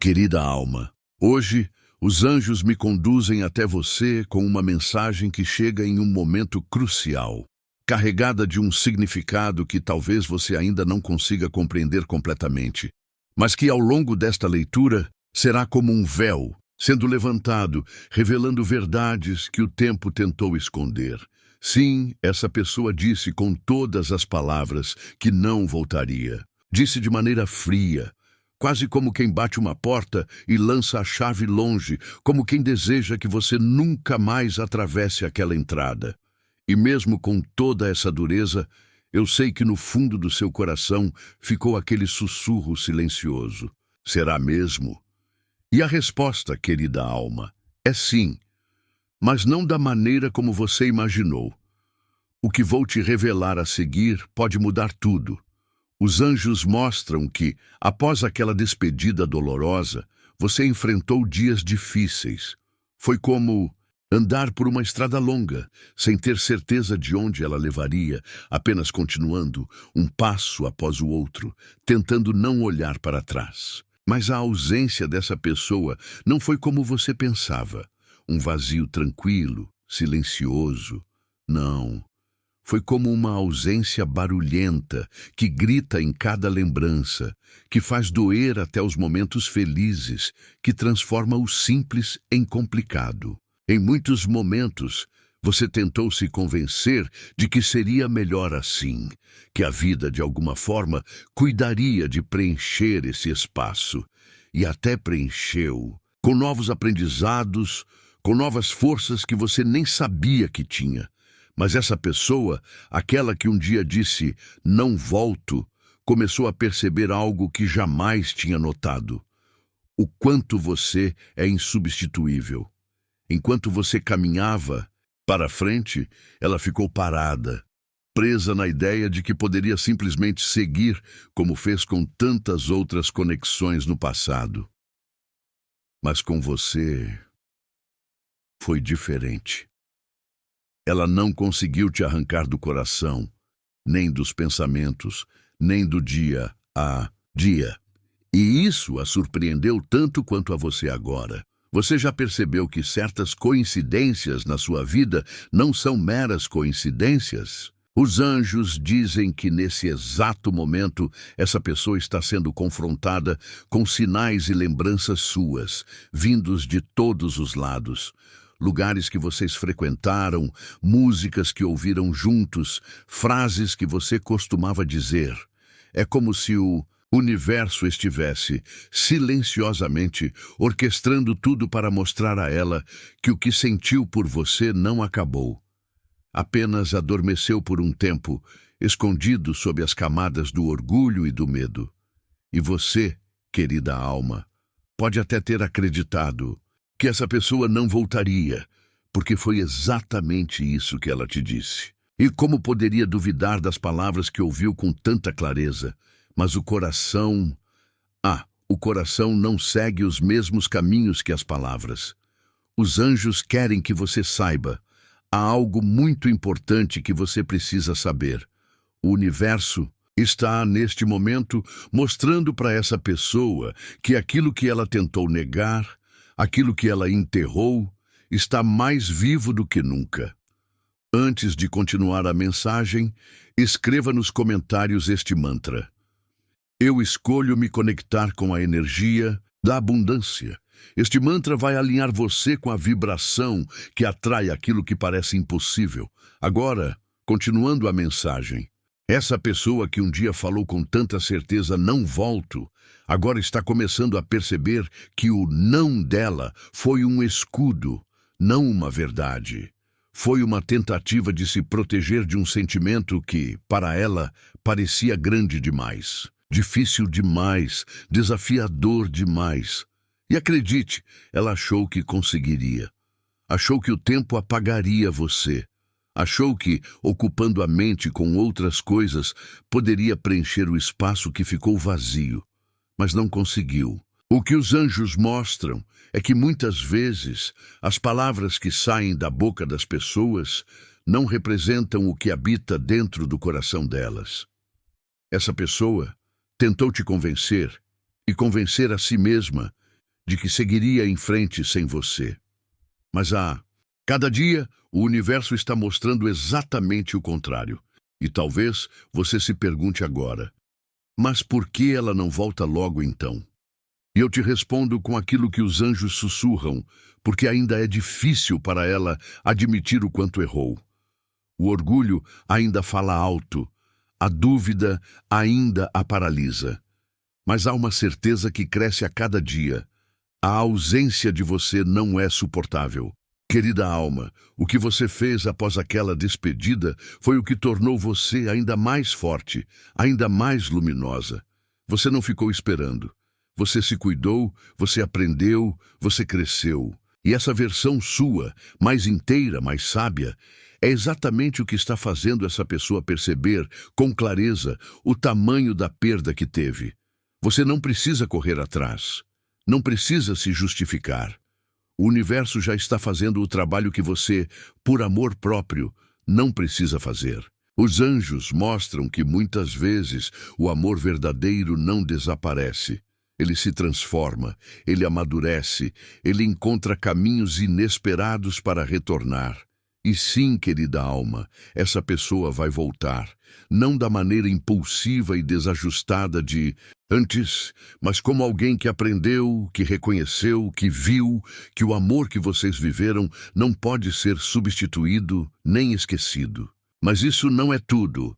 Querida alma, hoje os anjos me conduzem até você com uma mensagem que chega em um momento crucial, carregada de um significado que talvez você ainda não consiga compreender completamente, mas que ao longo desta leitura será como um véu sendo levantado, revelando verdades que o tempo tentou esconder. Sim, essa pessoa disse com todas as palavras que não voltaria. Disse de maneira fria, quase como quem bate uma porta e lança a chave longe, como quem deseja que você nunca mais atravesse aquela entrada. E mesmo com toda essa dureza, eu sei que no fundo do seu coração ficou aquele sussurro silencioso. Será mesmo? E a resposta, querida alma, é sim, mas não da maneira como você imaginou. O que vou te revelar a seguir pode mudar tudo. Os anjos mostram que, após aquela despedida dolorosa, você enfrentou dias difíceis. Foi como andar por uma estrada longa, sem ter certeza de onde ela levaria, apenas continuando, um passo após o outro, tentando não olhar para trás. Mas a ausência dessa pessoa não foi como você pensava, um vazio tranquilo, silencioso. Não. Foi como uma ausência barulhenta, que grita em cada lembrança, que faz doer até os momentos felizes, que transforma o simples em complicado. Em muitos momentos, você tentou se convencer de que seria melhor assim, que a vida, de alguma forma, cuidaria de preencher esse espaço. E até preencheu, com novos aprendizados, com novas forças que você nem sabia que tinha. Mas essa pessoa, aquela que um dia disse, não volto, começou a perceber algo que jamais tinha notado. O quanto você é insubstituível. Enquanto você caminhava para frente, ela ficou parada, presa na ideia de que poderia simplesmente seguir, como fez com tantas outras conexões no passado. Mas com você foi diferente. Ela não conseguiu te arrancar do coração, nem dos pensamentos, nem do dia a dia. E isso a surpreendeu tanto quanto a você agora. Você já percebeu que certas coincidências na sua vida não são meras coincidências? Os anjos dizem que nesse exato momento essa pessoa está sendo confrontada com sinais e lembranças suas, vindos de todos os lados. Lugares que vocês frequentaram, músicas que ouviram juntos, frases que você costumava dizer. É como se o universo estivesse, silenciosamente, orquestrando tudo para mostrar a ela que o que sentiu por você não acabou. Apenas adormeceu por um tempo, escondido sob as camadas do orgulho e do medo. E você, querida alma, pode até ter acreditado que essa pessoa não voltaria, porque foi exatamente isso que ela te disse. E como poderia duvidar das palavras que ouviu com tanta clareza? Mas o coração não segue os mesmos caminhos que as palavras. Os anjos querem que você saiba. Há algo muito importante que você precisa saber. O universo está, neste momento, mostrando para essa pessoa que aquilo que ela tentou negar, aquilo que ela enterrou, está mais vivo do que nunca. Antes de continuar a mensagem, escreva nos comentários este mantra. Eu escolho me conectar com a energia da abundância. Este mantra vai alinhar você com a vibração que atrai aquilo que parece impossível. Agora, continuando a mensagem. Essa pessoa que um dia falou com tanta certeza, não volto, agora está começando a perceber que o não dela foi um escudo, não uma verdade. Foi uma tentativa de se proteger de um sentimento que, para ela, parecia grande demais, difícil demais, desafiador demais. E acredite, ela achou que conseguiria. Achou que o tempo apagaria você. Achou que, ocupando a mente com outras coisas, poderia preencher o espaço que ficou vazio. Mas não conseguiu. O que os anjos mostram é que muitas vezes as palavras que saem da boca das pessoas não representam o que habita dentro do coração delas. Essa pessoa tentou te convencer e convencer a si mesma de que seguiria em frente sem você. Mas cada dia o universo está mostrando exatamente o contrário. E talvez você se pergunte agora, mas por que ela não volta logo então? E eu te respondo com aquilo que os anjos sussurram, porque ainda é difícil para ela admitir o quanto errou. O orgulho ainda fala alto, a dúvida ainda a paralisa. Mas há uma certeza que cresce a cada dia. A ausência de você não é suportável. Querida alma, o que você fez após aquela despedida foi o que tornou você ainda mais forte, ainda mais luminosa. Você não ficou esperando. Você se cuidou, você aprendeu, você cresceu. E essa versão sua, mais inteira, mais sábia, é exatamente o que está fazendo essa pessoa perceber, com clareza, o tamanho da perda que teve. Você não precisa correr atrás. Não precisa se justificar. O universo já está fazendo o trabalho que você, por amor próprio, não precisa fazer. Os anjos mostram que muitas vezes o amor verdadeiro não desaparece. Ele se transforma, ele amadurece, ele encontra caminhos inesperados para retornar. E sim, querida alma, essa pessoa vai voltar, não da maneira impulsiva e desajustada de antes, mas como alguém que aprendeu, que reconheceu, que viu que o amor que vocês viveram não pode ser substituído nem esquecido. Mas isso não é tudo.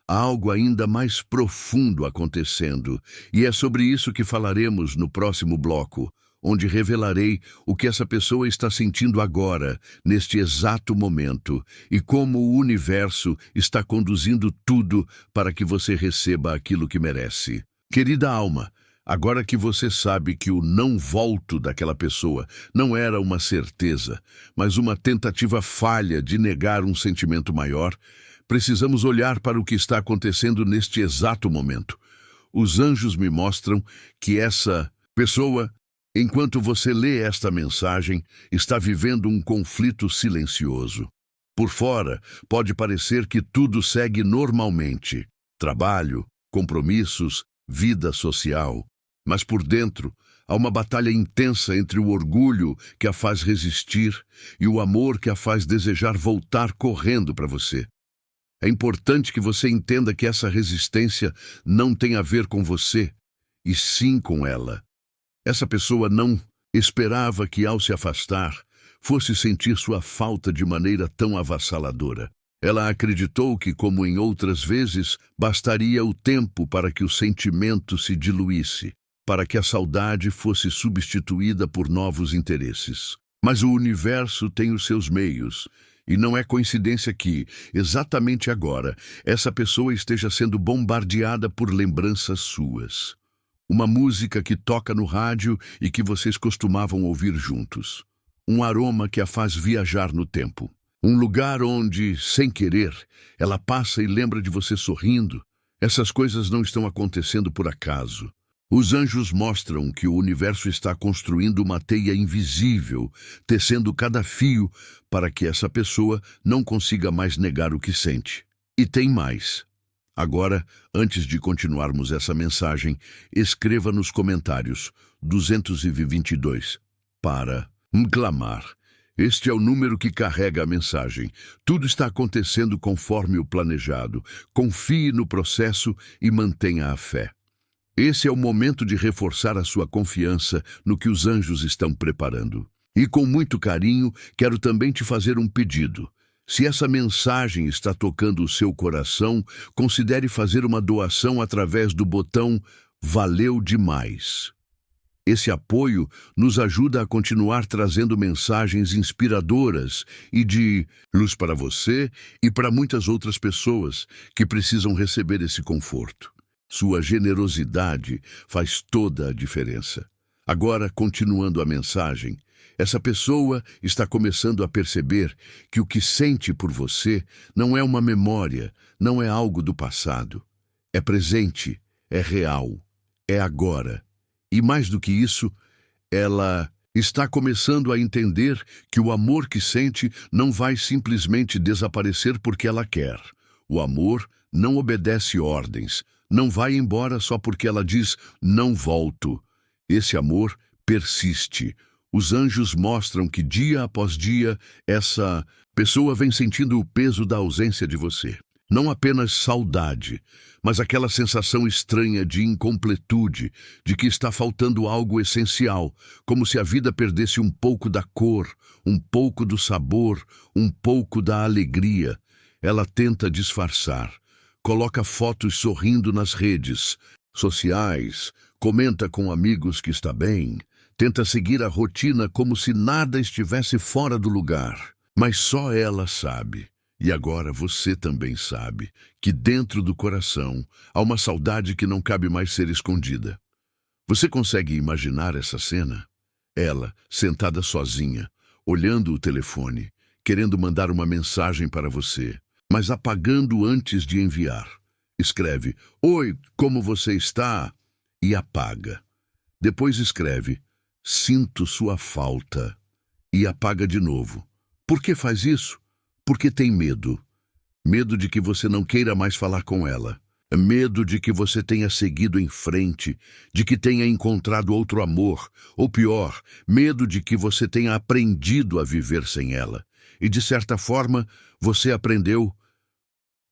Há algo ainda mais profundo acontecendo, e é sobre isso que falaremos no próximo bloco, onde revelarei o que essa pessoa está sentindo agora, neste exato momento, e como o universo está conduzindo tudo para que você receba aquilo que merece. Querida alma, agora que você sabe que o não volto daquela pessoa não era uma certeza, mas uma tentativa falha de negar um sentimento maior, precisamos olhar para o que está acontecendo neste exato momento. Os anjos me mostram que essa pessoa, enquanto você lê esta mensagem, está vivendo um conflito silencioso. Por fora, pode parecer que tudo segue normalmente. Trabalho, compromissos, vida social. Mas por dentro, há uma batalha intensa entre o orgulho que a faz resistir e o amor que a faz desejar voltar correndo para você. É importante que você entenda que essa resistência não tem a ver com você, e sim com ela. Essa pessoa não esperava que, ao se afastar, fosse sentir sua falta de maneira tão avassaladora. Ela acreditou que, como em outras vezes, bastaria o tempo para que o sentimento se diluísse, para que a saudade fosse substituída por novos interesses. Mas o universo tem os seus meios. E não é coincidência que, exatamente agora, essa pessoa esteja sendo bombardeada por lembranças suas. Uma música que toca no rádio e que vocês costumavam ouvir juntos. Um aroma que a faz viajar no tempo. Um lugar onde, sem querer, ela passa e lembra de você sorrindo. Essas coisas não estão acontecendo por acaso. Os anjos mostram que o universo está construindo uma teia invisível, tecendo cada fio para que essa pessoa não consiga mais negar o que sente. E tem mais. Agora, antes de continuarmos essa mensagem, escreva nos comentários 222 para clamar. Este é o número que carrega a mensagem. Tudo está acontecendo conforme o planejado. Confie no processo e mantenha a fé. Esse é o momento de reforçar a sua confiança no que os anjos estão preparando. E com muito carinho, quero também te fazer um pedido. Se essa mensagem está tocando o seu coração, considere fazer uma doação através do botão Valeu Demais. Esse apoio nos ajuda a continuar trazendo mensagens inspiradoras e de luz para você e para muitas outras pessoas que precisam receber esse conforto. Sua generosidade faz toda a diferença. Agora, continuando a mensagem, essa pessoa está começando a perceber que o que sente por você não é uma memória, não é algo do passado. É presente, é real, é agora. E mais do que isso, ela está começando a entender que o amor que sente não vai simplesmente desaparecer porque ela quer. O amor não obedece ordens, não vai embora só porque ela diz, não volto. Esse amor persiste. Os anjos mostram que dia após dia essa pessoa vem sentindo o peso da ausência de você. Não apenas saudade, mas aquela sensação estranha de incompletude, de que está faltando algo essencial, como se a vida perdesse um pouco da cor, um pouco do sabor, um pouco da alegria. Ela tenta disfarçar, coloca fotos sorrindo nas redes sociais, comenta com amigos que está bem, tenta seguir a rotina como se nada estivesse fora do lugar. Mas só ela sabe. E agora você também sabe que dentro do coração há uma saudade que não cabe mais ser escondida. Você consegue imaginar essa cena? Ela, sentada sozinha, olhando o telefone, querendo mandar uma mensagem para você, mas apagando antes de enviar. Escreve, "Oi, como você está?" e apaga. Depois escreve, "Sinto sua falta" e apaga de novo. Por que faz isso? Porque tem medo. Medo de que você não queira mais falar com ela. Medo de que você tenha seguido em frente, de que tenha encontrado outro amor. Ou pior, medo de que você tenha aprendido a viver sem ela. E de certa forma, você aprendeu.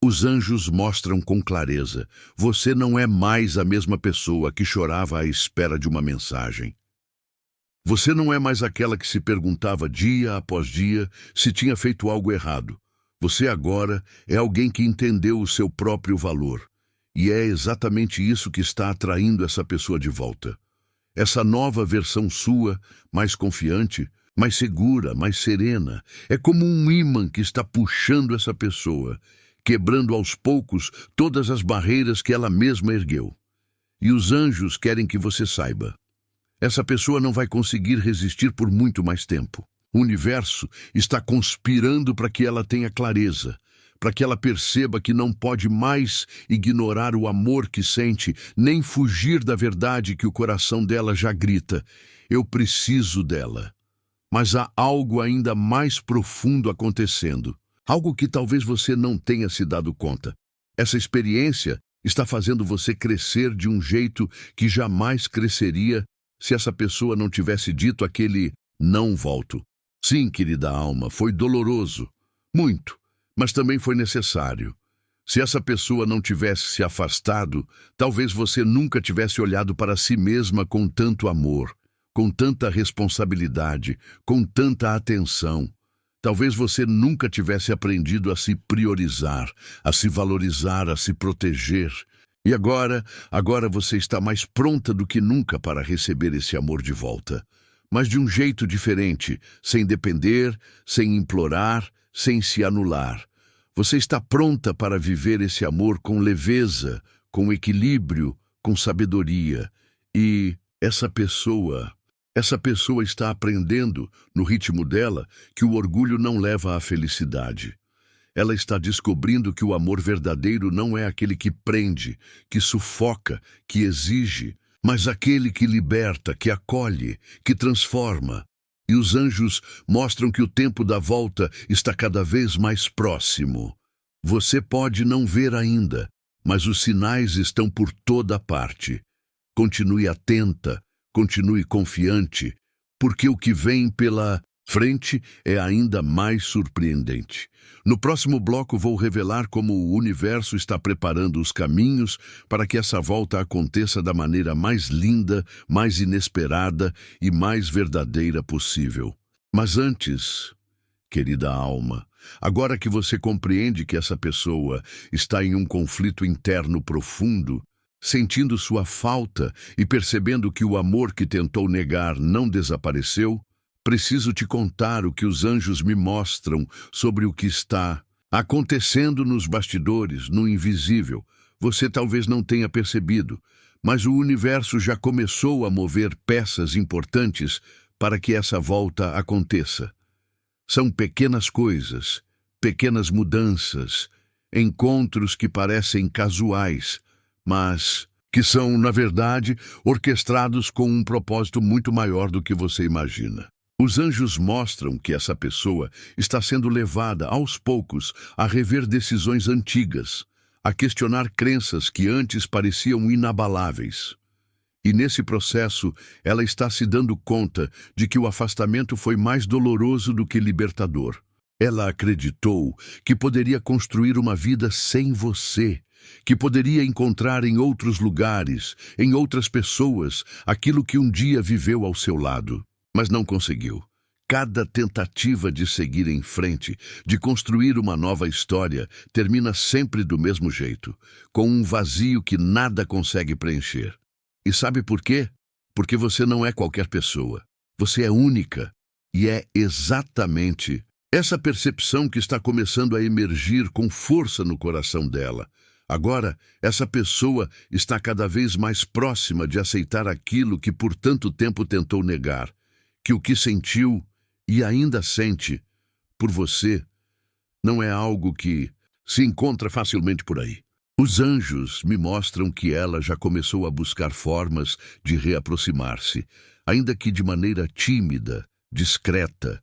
Os anjos mostram com clareza. Você não é mais a mesma pessoa que chorava à espera de uma mensagem. Você não é mais aquela que se perguntava dia após dia se tinha feito algo errado. Você agora é alguém que entendeu o seu próprio valor. E é exatamente isso que está atraindo essa pessoa de volta. Essa nova versão sua, mais confiante, mais segura, mais serena, é como um ímã que está puxando essa pessoa, quebrando aos poucos todas as barreiras que ela mesma ergueu. E os anjos querem que você saiba. Essa pessoa não vai conseguir resistir por muito mais tempo. O universo está conspirando para que ela tenha clareza, para que ela perceba que não pode mais ignorar o amor que sente, nem fugir da verdade que o coração dela já grita. Eu preciso dela. Mas há algo ainda mais profundo acontecendo. Algo que talvez você não tenha se dado conta. Essa experiência está fazendo você crescer de um jeito que jamais cresceria se essa pessoa não tivesse dito aquele "não volto". Sim, querida alma, foi doloroso, muito, mas também foi necessário. Se essa pessoa não tivesse se afastado, talvez você nunca tivesse olhado para si mesma com tanto amor, com tanta responsabilidade, com tanta atenção. Talvez você nunca tivesse aprendido a se priorizar, a se valorizar, a se proteger. E agora você está mais pronta do que nunca para receber esse amor de volta. Mas de um jeito diferente, sem depender, sem implorar, sem se anular. Você está pronta para viver esse amor com leveza, com equilíbrio, com sabedoria. E essa pessoa está aprendendo, no ritmo dela, que o orgulho não leva à felicidade. Ela está descobrindo que o amor verdadeiro não é aquele que prende, que sufoca, que exige, mas aquele que liberta, que acolhe, que transforma. E os anjos mostram que o tempo da volta está cada vez mais próximo. Você pode não ver ainda, mas os sinais estão por toda parte. Continue atenta, continue confiante, porque o que vem pela frente é ainda mais surpreendente. No próximo bloco vou revelar como o universo está preparando os caminhos para que essa volta aconteça da maneira mais linda, mais inesperada e mais verdadeira possível. Mas antes, querida alma, agora que você compreende que essa pessoa está em um conflito interno profundo, sentindo sua falta e percebendo que o amor que tentou negar não desapareceu, preciso te contar o que os anjos me mostram sobre o que está acontecendo nos bastidores, no invisível. Você talvez não tenha percebido, mas o universo já começou a mover peças importantes para que essa volta aconteça. São pequenas coisas, pequenas mudanças, encontros que parecem casuais, mas que são, na verdade, orquestrados com um propósito muito maior do que você imagina. Os anjos mostram que essa pessoa está sendo levada, aos poucos, a rever decisões antigas, a questionar crenças que antes pareciam inabaláveis. E nesse processo, ela está se dando conta de que o afastamento foi mais doloroso do que libertador. Ela acreditou que poderia construir uma vida sem você, que poderia encontrar em outros lugares, em outras pessoas, aquilo que um dia viveu ao seu lado, mas não conseguiu. Cada tentativa de seguir em frente, de construir uma nova história, termina sempre do mesmo jeito, com um vazio que nada consegue preencher. E sabe por quê? Porque você não é qualquer pessoa. Você é única. E é exatamente essa percepção que está começando a emergir com força no coração dela. Agora, essa pessoa está cada vez mais próxima de aceitar aquilo que por tanto tempo tentou negar, que o que sentiu e ainda sente por você não é algo que se encontra facilmente por aí. Os anjos me mostram que ela já começou a buscar formas de reaproximar-se, ainda que de maneira tímida, discreta.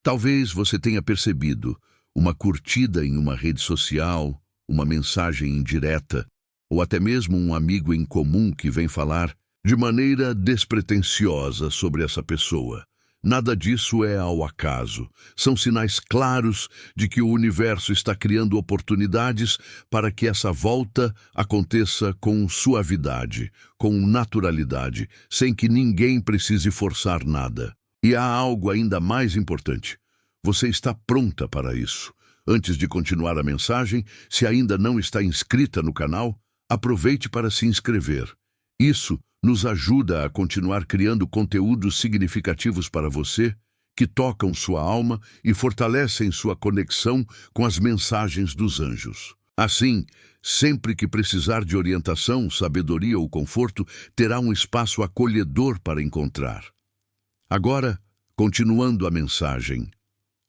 Talvez você tenha percebido uma curtida em uma rede social, uma mensagem indireta, ou até mesmo um amigo em comum que vem falar de maneira despretensiosa sobre essa pessoa. Nada disso é ao acaso. São sinais claros de que o universo está criando oportunidades para que essa volta aconteça com suavidade, com naturalidade, sem que ninguém precise forçar nada. E há algo ainda mais importante. Você está pronta para isso. Antes de continuar a mensagem, se ainda não está inscrita no canal, aproveite para se inscrever. Isso nos ajuda a continuar criando conteúdos significativos para você, que tocam sua alma e fortalecem sua conexão com as mensagens dos anjos. Assim, sempre que precisar de orientação, sabedoria ou conforto, terá um espaço acolhedor para encontrar. Agora, continuando a mensagem,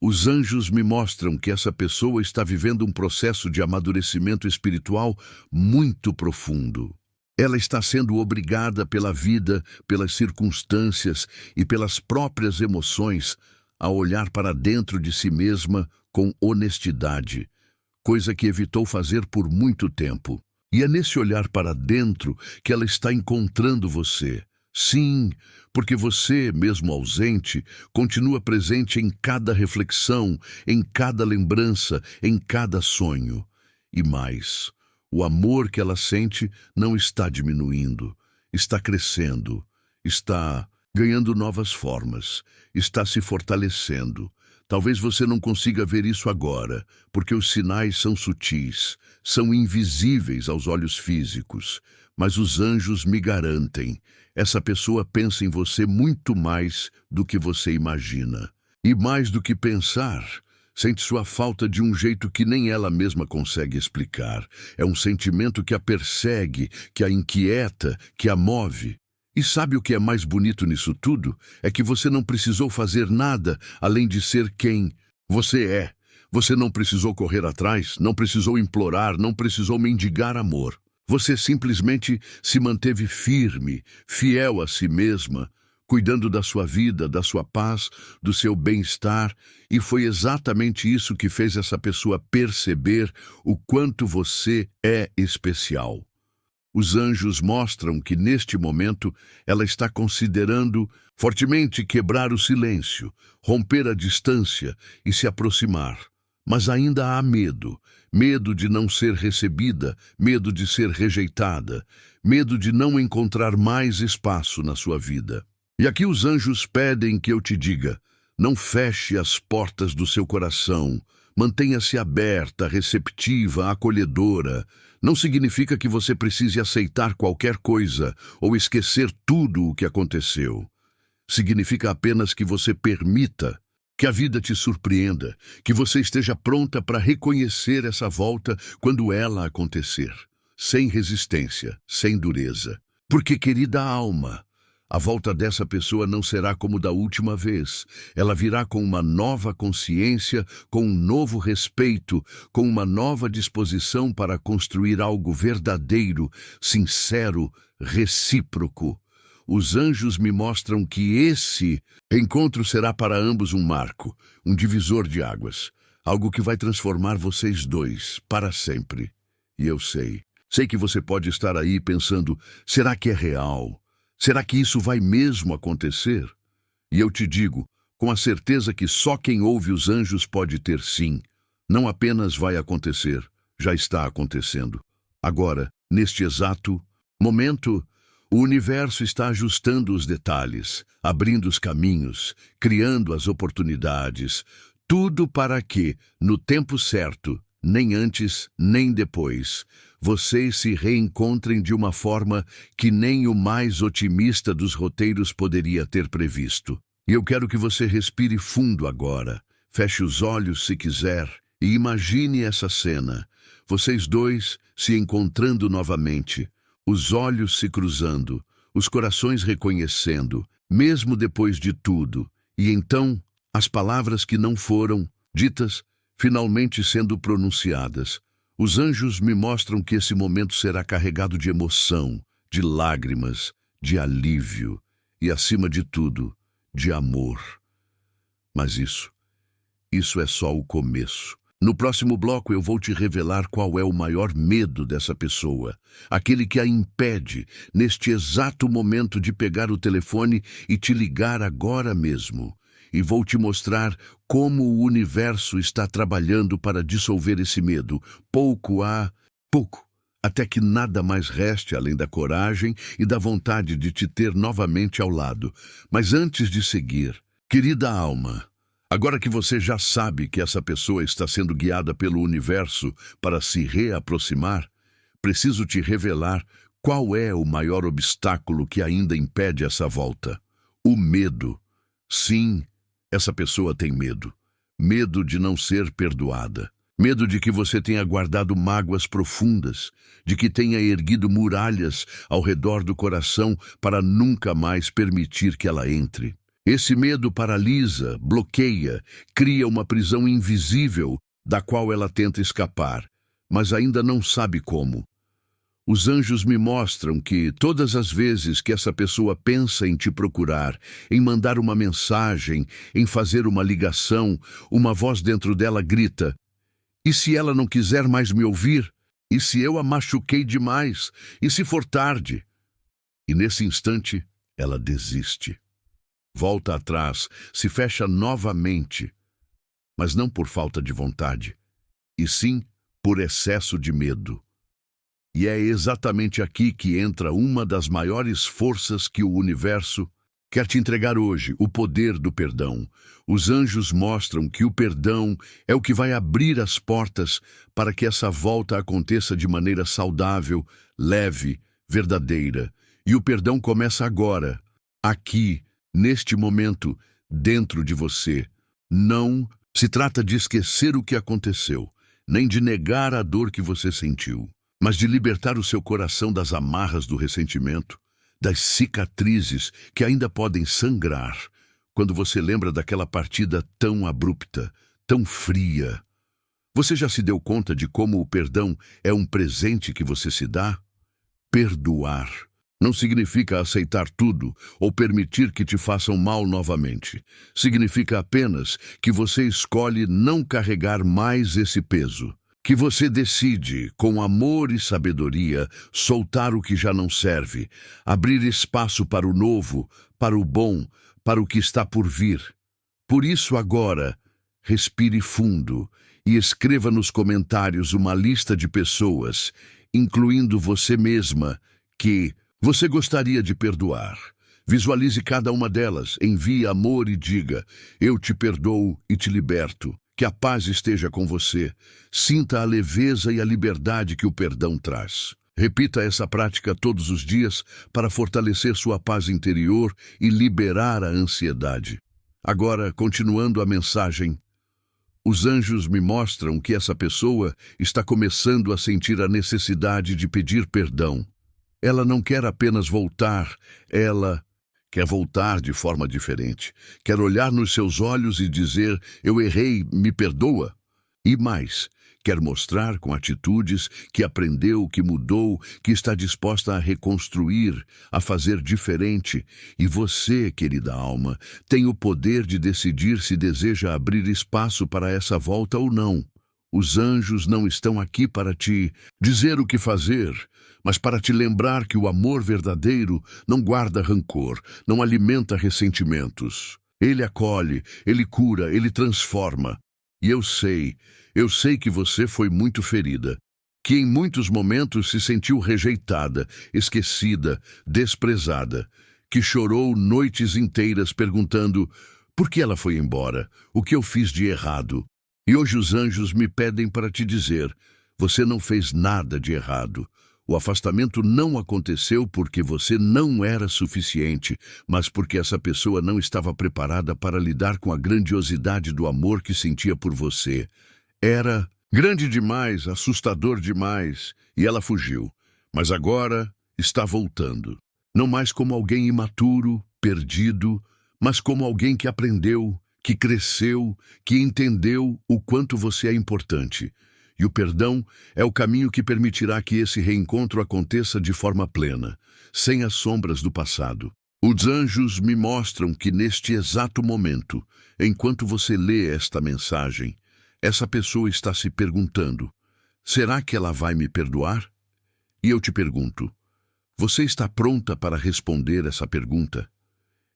os anjos me mostram que essa pessoa está vivendo um processo de amadurecimento espiritual muito profundo. Ela está sendo obrigada pela vida, pelas circunstâncias e pelas próprias emoções a olhar para dentro de si mesma com honestidade, coisa que evitou fazer por muito tempo. E é nesse olhar para dentro que ela está encontrando você. Sim, porque você, mesmo ausente, continua presente em cada reflexão, em cada lembrança, em cada sonho. E mais, o amor que ela sente não está diminuindo, está crescendo, está ganhando novas formas, está se fortalecendo. Talvez você não consiga ver isso agora, porque os sinais são sutis, são invisíveis aos olhos físicos, mas os anjos me garantem, essa pessoa pensa em você muito mais do que você imagina. E mais do que pensar, sente sua falta de um jeito que nem ela mesma consegue explicar. É um sentimento que a persegue, que a inquieta, que a move. E sabe o que é mais bonito nisso tudo? É que você não precisou fazer nada além de ser quem você é. Você não precisou correr atrás, não precisou implorar, não precisou mendigar amor. Você simplesmente se manteve firme, fiel a si mesma, cuidando da sua vida, da sua paz, do seu bem-estar, e foi exatamente isso que fez essa pessoa perceber o quanto você é especial. Os anjos mostram que, neste momento, ela está considerando fortemente quebrar o silêncio, romper a distância e se aproximar. Mas ainda há medo, medo de não ser recebida, medo de ser rejeitada, medo de não encontrar mais espaço na sua vida. E aqui os anjos pedem que eu te diga, não feche as portas do seu coração, mantenha-se aberta, receptiva, acolhedora. Não significa que você precise aceitar qualquer coisa ou esquecer tudo o que aconteceu. Significa apenas que você permita que a vida te surpreenda, que você esteja pronta para reconhecer essa volta quando ela acontecer, sem resistência, sem dureza. Porque, querida alma, a volta dessa pessoa não será como da última vez. Ela virá com uma nova consciência, com um novo respeito, com uma nova disposição para construir algo verdadeiro, sincero, recíproco. Os anjos me mostram que esse encontro será para ambos um marco, um divisor de águas, algo que vai transformar vocês dois para sempre. E eu sei, Sei que você pode estar aí pensando, será que é real? Será que isso vai mesmo acontecer? E eu te digo, com a certeza que só quem ouve os anjos pode ter sim. Não apenas vai acontecer, já está acontecendo. Agora, neste exato momento, o universo está ajustando os detalhes, abrindo os caminhos, criando as oportunidades, tudo para que, no tempo certo, nem antes, nem depois, vocês se reencontrem de uma forma que nem o mais otimista dos roteiros poderia ter previsto. E eu quero que você respire fundo agora, feche os olhos se quiser e imagine essa cena, vocês dois se encontrando novamente, os olhos se cruzando, os corações reconhecendo, mesmo depois de tudo, e então as palavras que não foram ditas finalmente sendo pronunciadas. Os anjos me mostram que esse momento será carregado de emoção, de lágrimas, de alívio e, acima de tudo, de amor. Mas isso é só o começo. No próximo bloco eu vou te revelar qual é o maior medo dessa pessoa, aquele que a impede, neste exato momento, de pegar o telefone e te ligar agora mesmo. E vou te mostrar como o universo está trabalhando para dissolver esse medo, pouco a pouco, até que nada mais reste além da coragem e da vontade de te ter novamente ao lado. Mas antes de seguir, querida alma, agora que você já sabe que essa pessoa está sendo guiada pelo universo para se reaproximar, preciso te revelar qual é o maior obstáculo que ainda impede essa volta. O medo. Sim, essa pessoa tem medo. Medo de não ser perdoada. Medo de que você tenha guardado mágoas profundas, de que tenha erguido muralhas ao redor do coração para nunca mais permitir que ela entre. Esse medo paralisa, bloqueia, cria uma prisão invisível da qual ela tenta escapar, mas ainda não sabe como. Os anjos me mostram que todas as vezes que essa pessoa pensa em te procurar, em mandar uma mensagem, em fazer uma ligação, uma voz dentro dela grita: e se ela não quiser mais me ouvir? E se eu a machuquei demais? E se for tarde? E nesse instante, ela desiste. Volta atrás, se fecha novamente, mas não por falta de vontade, e sim por excesso de medo. E é exatamente aqui que entra uma das maiores forças que o universo quer te entregar hoje, o poder do perdão. Os anjos mostram que o perdão é o que vai abrir as portas para que essa volta aconteça de maneira saudável, leve, verdadeira. E o perdão começa agora, aqui, neste momento, dentro de você. Não se trata de esquecer o que aconteceu, nem de negar a dor que você sentiu, mas de libertar o seu coração das amarras do ressentimento, das cicatrizes que ainda podem sangrar quando você lembra daquela partida tão abrupta, tão fria. Você já se deu conta de como o perdão é um presente que você se dá? Perdoar não significa aceitar tudo ou permitir que te façam mal novamente. Significa apenas que você escolhe não carregar mais esse peso. Que você decide, com amor e sabedoria, soltar o que já não serve, abrir espaço para o novo, para o bom, para o que está por vir. Por isso agora, respire fundo e escreva nos comentários uma lista de pessoas, incluindo você mesma, que você gostaria de perdoar. Visualize cada uma delas, envie amor e diga: eu te perdoo e te liberto. Que a paz esteja com você. Sinta a leveza e a liberdade que o perdão traz. Repita essa prática todos os dias para fortalecer sua paz interior e liberar a ansiedade. Agora, continuando a mensagem, os anjos me mostram que essa pessoa está começando a sentir a necessidade de pedir perdão. Ela não quer apenas voltar, ela quer voltar de forma diferente. Quer olhar nos seus olhos e dizer: eu errei, me perdoa. E mais, quer mostrar com atitudes que aprendeu, que mudou, que está disposta a reconstruir, a fazer diferente. E você, querida alma, tem o poder de decidir se deseja abrir espaço para essa volta ou não. Os anjos não estão aqui para te dizer o que fazer, mas para te lembrar que o amor verdadeiro não guarda rancor, não alimenta ressentimentos. Ele acolhe, ele cura, ele transforma. E eu sei que você foi muito ferida, que em muitos momentos se sentiu rejeitada, esquecida, desprezada, que chorou noites inteiras perguntando por que ela foi embora, o que eu fiz de errado. E hoje os anjos me pedem para te dizer, você não fez nada de errado. O afastamento não aconteceu porque você não era suficiente, mas porque essa pessoa não estava preparada para lidar com a grandiosidade do amor que sentia por você. Era grande demais, assustador demais, e ela fugiu. Mas agora está voltando. Não mais como alguém imaturo, perdido, mas como alguém que aprendeu, que cresceu, que entendeu o quanto você é importante. E o perdão é o caminho que permitirá que esse reencontro aconteça de forma plena, sem as sombras do passado. Os anjos me mostram que neste exato momento, enquanto você lê esta mensagem, essa pessoa está se perguntando, será que ela vai me perdoar? E eu te pergunto, você está pronta para responder essa pergunta?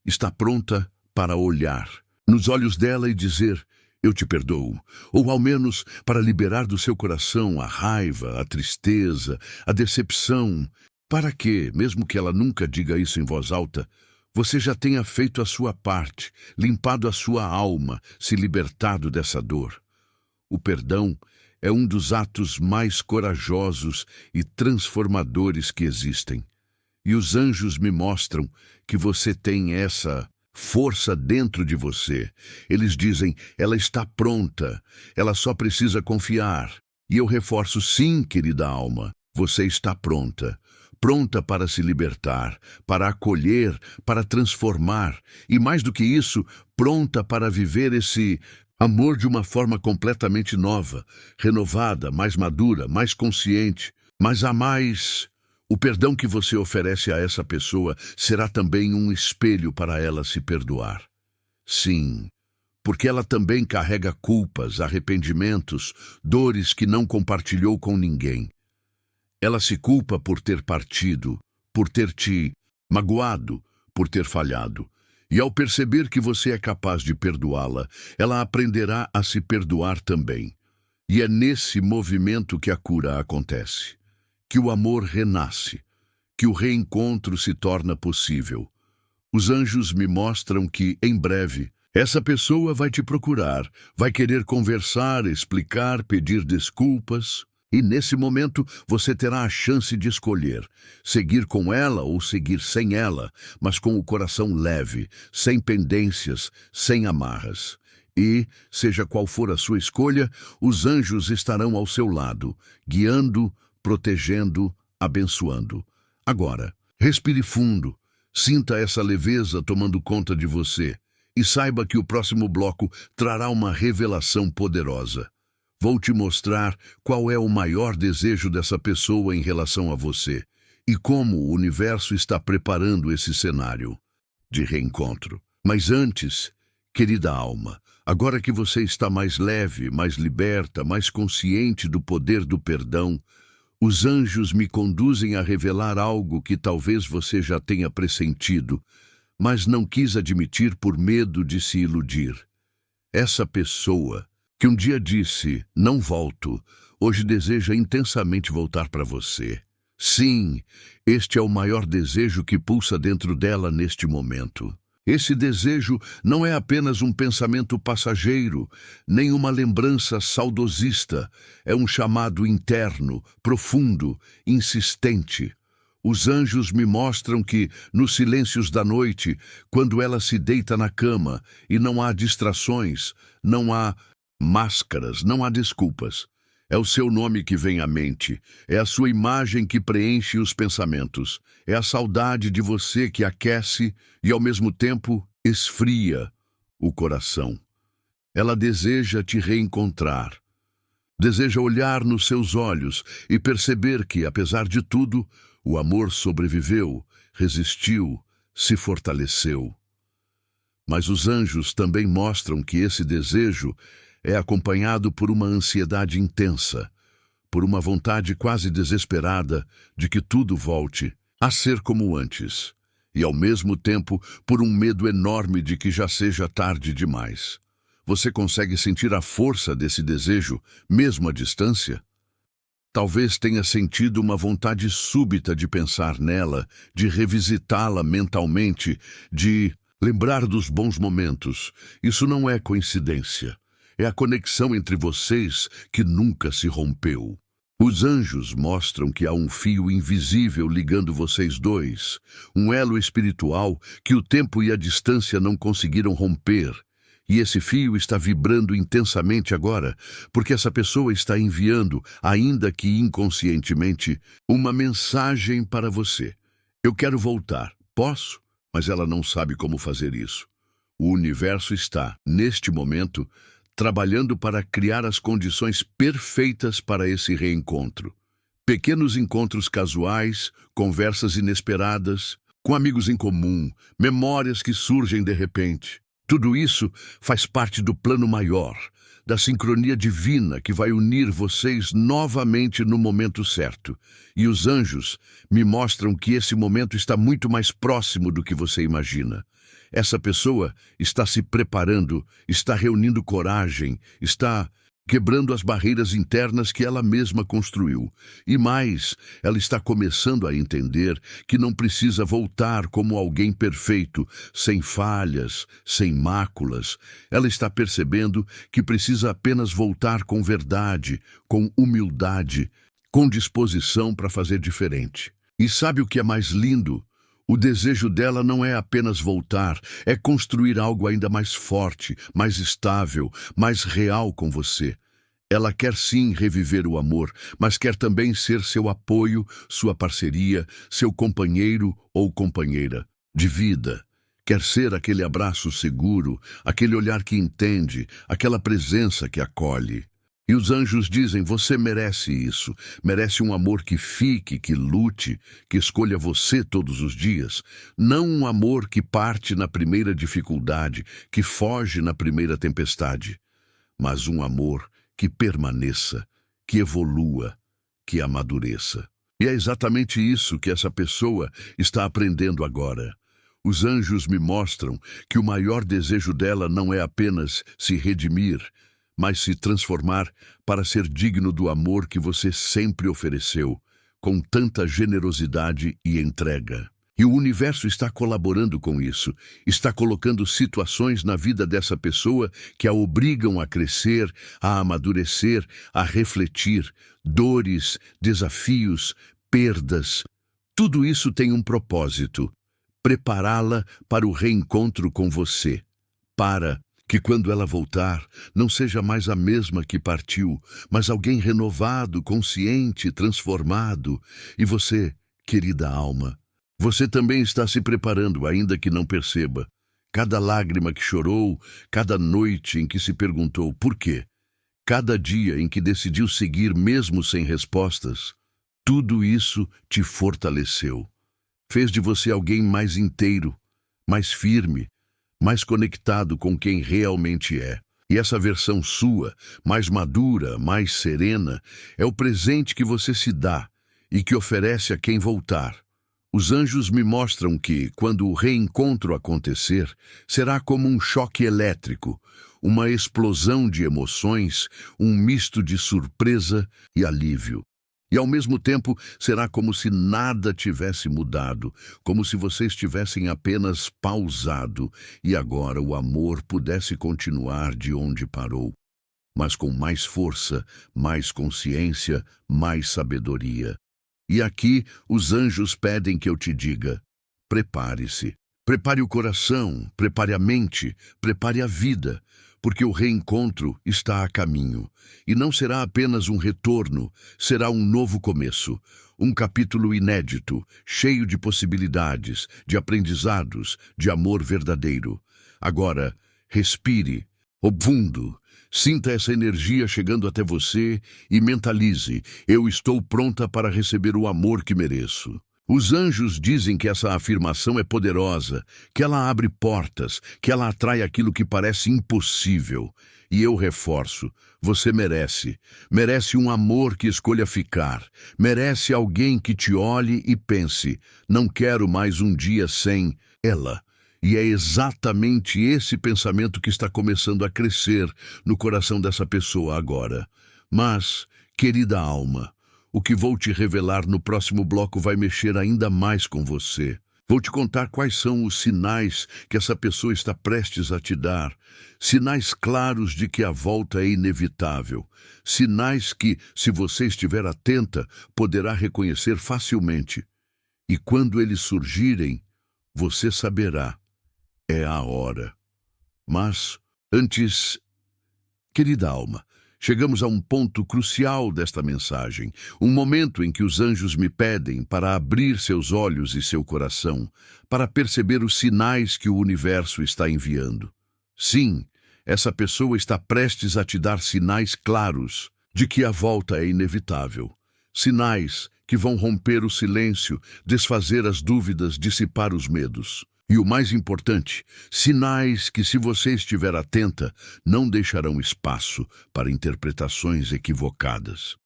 Está pronta para olhar nos olhos dela e dizer, eu te perdoo, ou ao menos para liberar do seu coração a raiva, a tristeza, a decepção, para que, mesmo que ela nunca diga isso em voz alta, você já tenha feito a sua parte, limpado a sua alma, se libertado dessa dor. O perdão é um dos atos mais corajosos e transformadores que existem. E os anjos me mostram que você tem essa força dentro de você. Eles dizem, ela está pronta, ela só precisa confiar. E eu reforço, sim, querida alma, você está pronta. Pronta para se libertar, para acolher, para transformar. E mais do que isso, pronta para viver esse amor de uma forma completamente nova, renovada, mais madura, mais consciente, mas a mais. O perdão que você oferece a essa pessoa será também um espelho para ela se perdoar. Sim, porque ela também carrega culpas, arrependimentos, dores que não compartilhou com ninguém. Ela se culpa por ter partido, por ter te magoado, por ter falhado. E ao perceber que você é capaz de perdoá-la, ela aprenderá a se perdoar também. E é nesse movimento que a cura acontece, que o amor renasce, que o reencontro se torna possível. Os anjos me mostram que, em breve, essa pessoa vai te procurar, vai querer conversar, explicar, pedir desculpas. E nesse momento você terá a chance de escolher, seguir com ela ou seguir sem ela, mas com o coração leve, sem pendências, sem amarras. E, seja qual for a sua escolha, os anjos estarão ao seu lado, guiando, protegendo, abençoando. Agora, respire fundo, sinta essa leveza tomando conta de você e saiba que o próximo bloco trará uma revelação poderosa. Vou te mostrar qual é o maior desejo dessa pessoa em relação a você e como o universo está preparando esse cenário de reencontro. Mas antes, querida alma, agora que você está mais leve, mais liberta, mais consciente do poder do perdão, os anjos me conduzem a revelar algo que talvez você já tenha pressentido, mas não quis admitir por medo de se iludir. Essa pessoa que um dia disse, não volto, hoje deseja intensamente voltar para você. Sim, este é o maior desejo que pulsa dentro dela neste momento. Esse desejo não é apenas um pensamento passageiro, nem uma lembrança saudosista. É um chamado interno, profundo, insistente. Os anjos me mostram que, nos silêncios da noite, quando ela se deita na cama e não há distrações, não há máscaras, não há desculpas. É o seu nome que vem à mente, é a sua imagem que preenche os pensamentos, é a saudade de você que aquece e, ao mesmo tempo, esfria o coração. Ela deseja te reencontrar, deseja olhar nos seus olhos e perceber que, apesar de tudo, o amor sobreviveu, resistiu, se fortaleceu. Mas os anjos também mostram que esse desejo é acompanhado por uma ansiedade intensa, por uma vontade quase desesperada de que tudo volte a ser como antes, e ao mesmo tempo por um medo enorme de que já seja tarde demais. Você consegue sentir a força desse desejo, mesmo à distância? Talvez tenha sentido uma vontade súbita de pensar nela, de revisitá-la mentalmente, de lembrar dos bons momentos. Isso não é coincidência. É a conexão entre vocês que nunca se rompeu. Os anjos mostram que há um fio invisível ligando vocês dois, um elo espiritual que o tempo e a distância não conseguiram romper. E esse fio está vibrando intensamente agora, porque essa pessoa está enviando, ainda que inconscientemente, uma mensagem para você. Eu quero voltar. Posso? Mas ela não sabe como fazer isso. O universo está, neste momento, trabalhando para criar as condições perfeitas para esse reencontro. Pequenos encontros casuais, conversas inesperadas, com amigos em comum, memórias que surgem de repente. Tudo isso faz parte do plano maior, da sincronia divina que vai unir vocês novamente no momento certo. E os anjos me mostram que esse momento está muito mais próximo do que você imagina. Essa pessoa está se preparando, está reunindo coragem, está quebrando as barreiras internas que ela mesma construiu. E mais, ela está começando a entender que não precisa voltar como alguém perfeito, sem falhas, sem máculas. Ela está percebendo que precisa apenas voltar com verdade, com humildade, com disposição para fazer diferente. E sabe o que é mais lindo? O desejo dela não é apenas voltar, é construir algo ainda mais forte, mais estável, mais real com você. Ela quer sim reviver o amor, mas quer também ser seu apoio, sua parceria, seu companheiro ou companheira de vida. Quer ser aquele abraço seguro, aquele olhar que entende, aquela presença que acolhe. E os anjos dizem, você merece isso, merece um amor que fique, que lute, que escolha você todos os dias. Não um amor que parte na primeira dificuldade, que foge na primeira tempestade, mas um amor que permaneça, que evolua, que amadureça. E é exatamente isso que essa pessoa está aprendendo agora. Os anjos me mostram que o maior desejo dela não é apenas se redimir, mas se transformar para ser digno do amor que você sempre ofereceu, com tanta generosidade e entrega. E o universo está colaborando com isso, está colocando situações na vida dessa pessoa que a obrigam a crescer, a amadurecer, a refletir, dores, desafios, perdas. Tudo isso tem um propósito: prepará-la para o reencontro com você, para que quando ela voltar, não seja mais a mesma que partiu, mas alguém renovado, consciente, transformado. E você, querida alma, você também está se preparando, ainda que não perceba. Cada lágrima que chorou, cada noite em que se perguntou por quê, cada dia em que decidiu seguir mesmo sem respostas, tudo isso te fortaleceu. Fez de você alguém mais inteiro, mais firme, mais conectado com quem realmente é. E essa versão sua, mais madura, mais serena, é o presente que você se dá e que oferece a quem voltar. Os anjos me mostram que, quando o reencontro acontecer, será como um choque elétrico, uma explosão de emoções, um misto de surpresa e alívio. E ao mesmo tempo será como se nada tivesse mudado, como se vocês tivessem apenas pausado e agora o amor pudesse continuar de onde parou, mas com mais força, mais consciência, mais sabedoria. E aqui os anjos pedem que eu te diga: prepare-se. Prepare o coração, prepare a mente, prepare a vida, porque o reencontro está a caminho. E não será apenas um retorno, será um novo começo, um capítulo inédito, cheio de possibilidades, de aprendizados, de amor verdadeiro. Agora, respire, fundo, sinta essa energia chegando até você e mentalize: eu estou pronta para receber o amor que mereço. Os anjos dizem que essa afirmação é poderosa, que ela abre portas, que ela atrai aquilo que parece impossível. E eu reforço, você merece. Merece um amor que escolha ficar. Merece alguém que te olhe e pense, não quero mais um dia sem ela. E é exatamente esse pensamento que está começando a crescer no coração dessa pessoa agora. Mas, querida alma, o que vou te revelar no próximo bloco vai mexer ainda mais com você. Vou te contar quais são os sinais que essa pessoa está prestes a te dar. Sinais claros de que a volta é inevitável. Sinais que, se você estiver atenta, poderá reconhecer facilmente. E quando eles surgirem, você saberá. É a hora. Mas, antes, querida alma, chegamos a um ponto crucial desta mensagem, um momento em que os anjos me pedem para abrir seus olhos e seu coração, para perceber os sinais que o universo está enviando. Sim, essa pessoa está prestes a te dar sinais claros de que a volta é inevitável. Sinais que vão romper o silêncio, desfazer as dúvidas, dissipar os medos. E o mais importante, sinais que, se você estiver atenta, não deixarão espaço para interpretações equivocadas.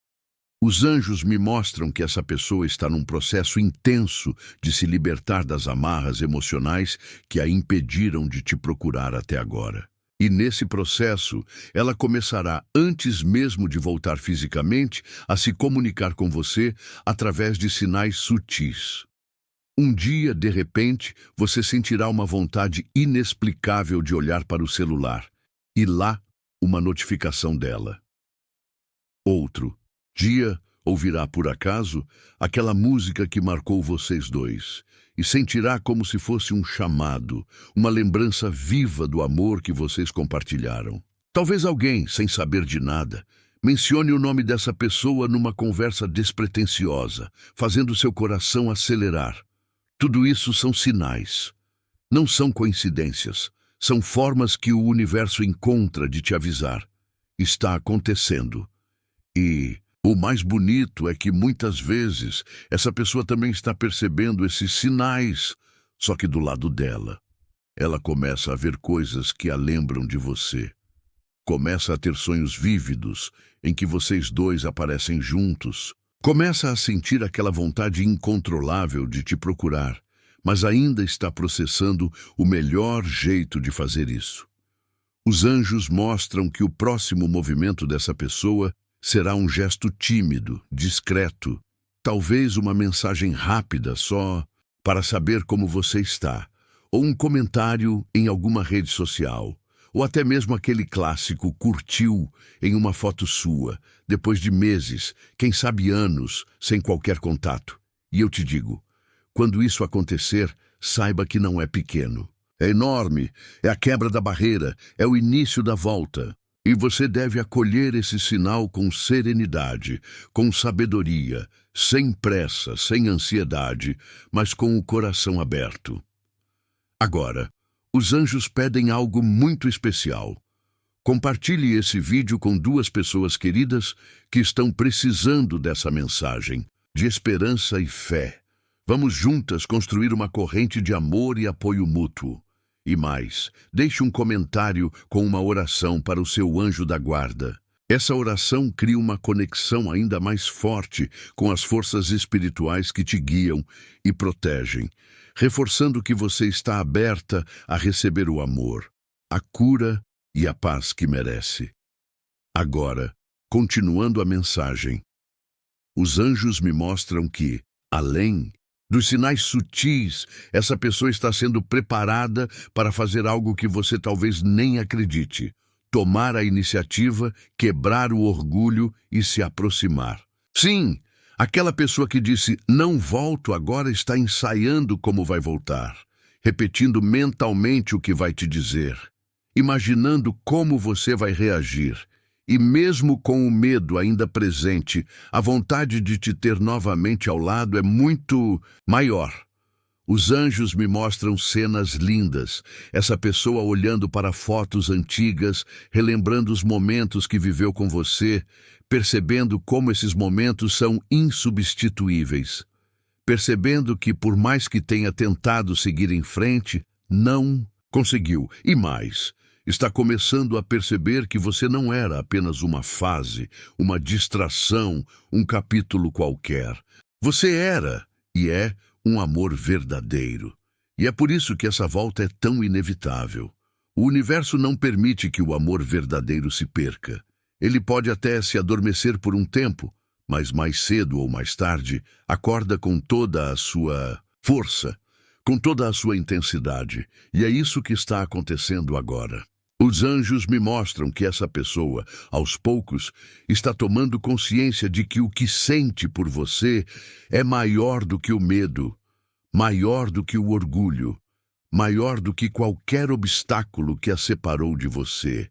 Os anjos me mostram que essa pessoa está num processo intenso de se libertar das amarras emocionais que a impediram de te procurar até agora. E nesse processo, ela começará, antes mesmo de voltar fisicamente, a se comunicar com você através de sinais sutis. Um dia, de repente, você sentirá uma vontade inexplicável de olhar para o celular, e lá, uma notificação dela. Outro dia, ouvirá por acaso aquela música que marcou vocês dois, e sentirá como se fosse um chamado, uma lembrança viva do amor que vocês compartilharam. Talvez alguém, sem saber de nada, mencione o nome dessa pessoa numa conversa despretensiosa, fazendo seu coração acelerar. Tudo isso são sinais. Não são coincidências. São formas que o universo encontra de te avisar. Está acontecendo. E o mais bonito é que muitas vezes essa pessoa também está percebendo esses sinais, só que do lado dela. Ela começa a ver coisas que a lembram de você. Começa a ter sonhos vívidos em que vocês dois aparecem juntos. Começa a sentir aquela vontade incontrolável de te procurar, mas ainda está processando o melhor jeito de fazer isso. Os anjos mostram que o próximo movimento dessa pessoa será um gesto tímido, discreto, talvez uma mensagem rápida só para saber como você está, ou um comentário em alguma rede social, ou até mesmo aquele clássico curtiu em uma foto sua, depois de meses, quem sabe anos, sem qualquer contato. E eu te digo, quando isso acontecer, saiba que não é pequeno. É enorme, é a quebra da barreira, é o início da volta. E você deve acolher esse sinal com serenidade, com sabedoria, sem pressa, sem ansiedade, mas com o coração aberto. Agora, os anjos pedem algo muito especial. Compartilhe esse vídeo com 2 pessoas queridas que estão precisando dessa mensagem, de esperança e fé. Vamos juntas construir uma corrente de amor e apoio mútuo. E mais, deixe um comentário com uma oração para o seu anjo da guarda. Essa oração cria uma conexão ainda mais forte com as forças espirituais que te guiam e protegem, reforçando que você está aberta a receber o amor, a cura e a paz que merece. Agora, continuando a mensagem, os anjos me mostram que, além dos sinais sutis, essa pessoa está sendo preparada para fazer algo que você talvez nem acredite. Tomar a iniciativa, quebrar o orgulho e se aproximar. Sim, aquela pessoa que disse, não volto agora, está ensaiando como vai voltar, repetindo mentalmente o que vai te dizer, imaginando como você vai reagir. E mesmo com o medo ainda presente, a vontade de te ter novamente ao lado é muito maior. Os anjos me mostram cenas lindas, essa pessoa olhando para fotos antigas, relembrando os momentos que viveu com você, percebendo como esses momentos são insubstituíveis. percebendo que, por mais que tenha tentado seguir em frente, não conseguiu. E mais, está começando a perceber que você não era apenas uma fase, uma distração, um capítulo qualquer. Você era e é um amor verdadeiro. E é por isso que essa volta é tão inevitável. O universo não permite que o amor verdadeiro se perca. Ele pode até se adormecer por um tempo, mas mais cedo ou mais tarde acorda com toda a sua força, com toda a sua intensidade. E é isso que está acontecendo agora. Os anjos me mostram que essa pessoa, aos poucos, está tomando consciência de que o que sente por você é maior do que o medo, maior do que o orgulho, maior do que qualquer obstáculo que a separou de você.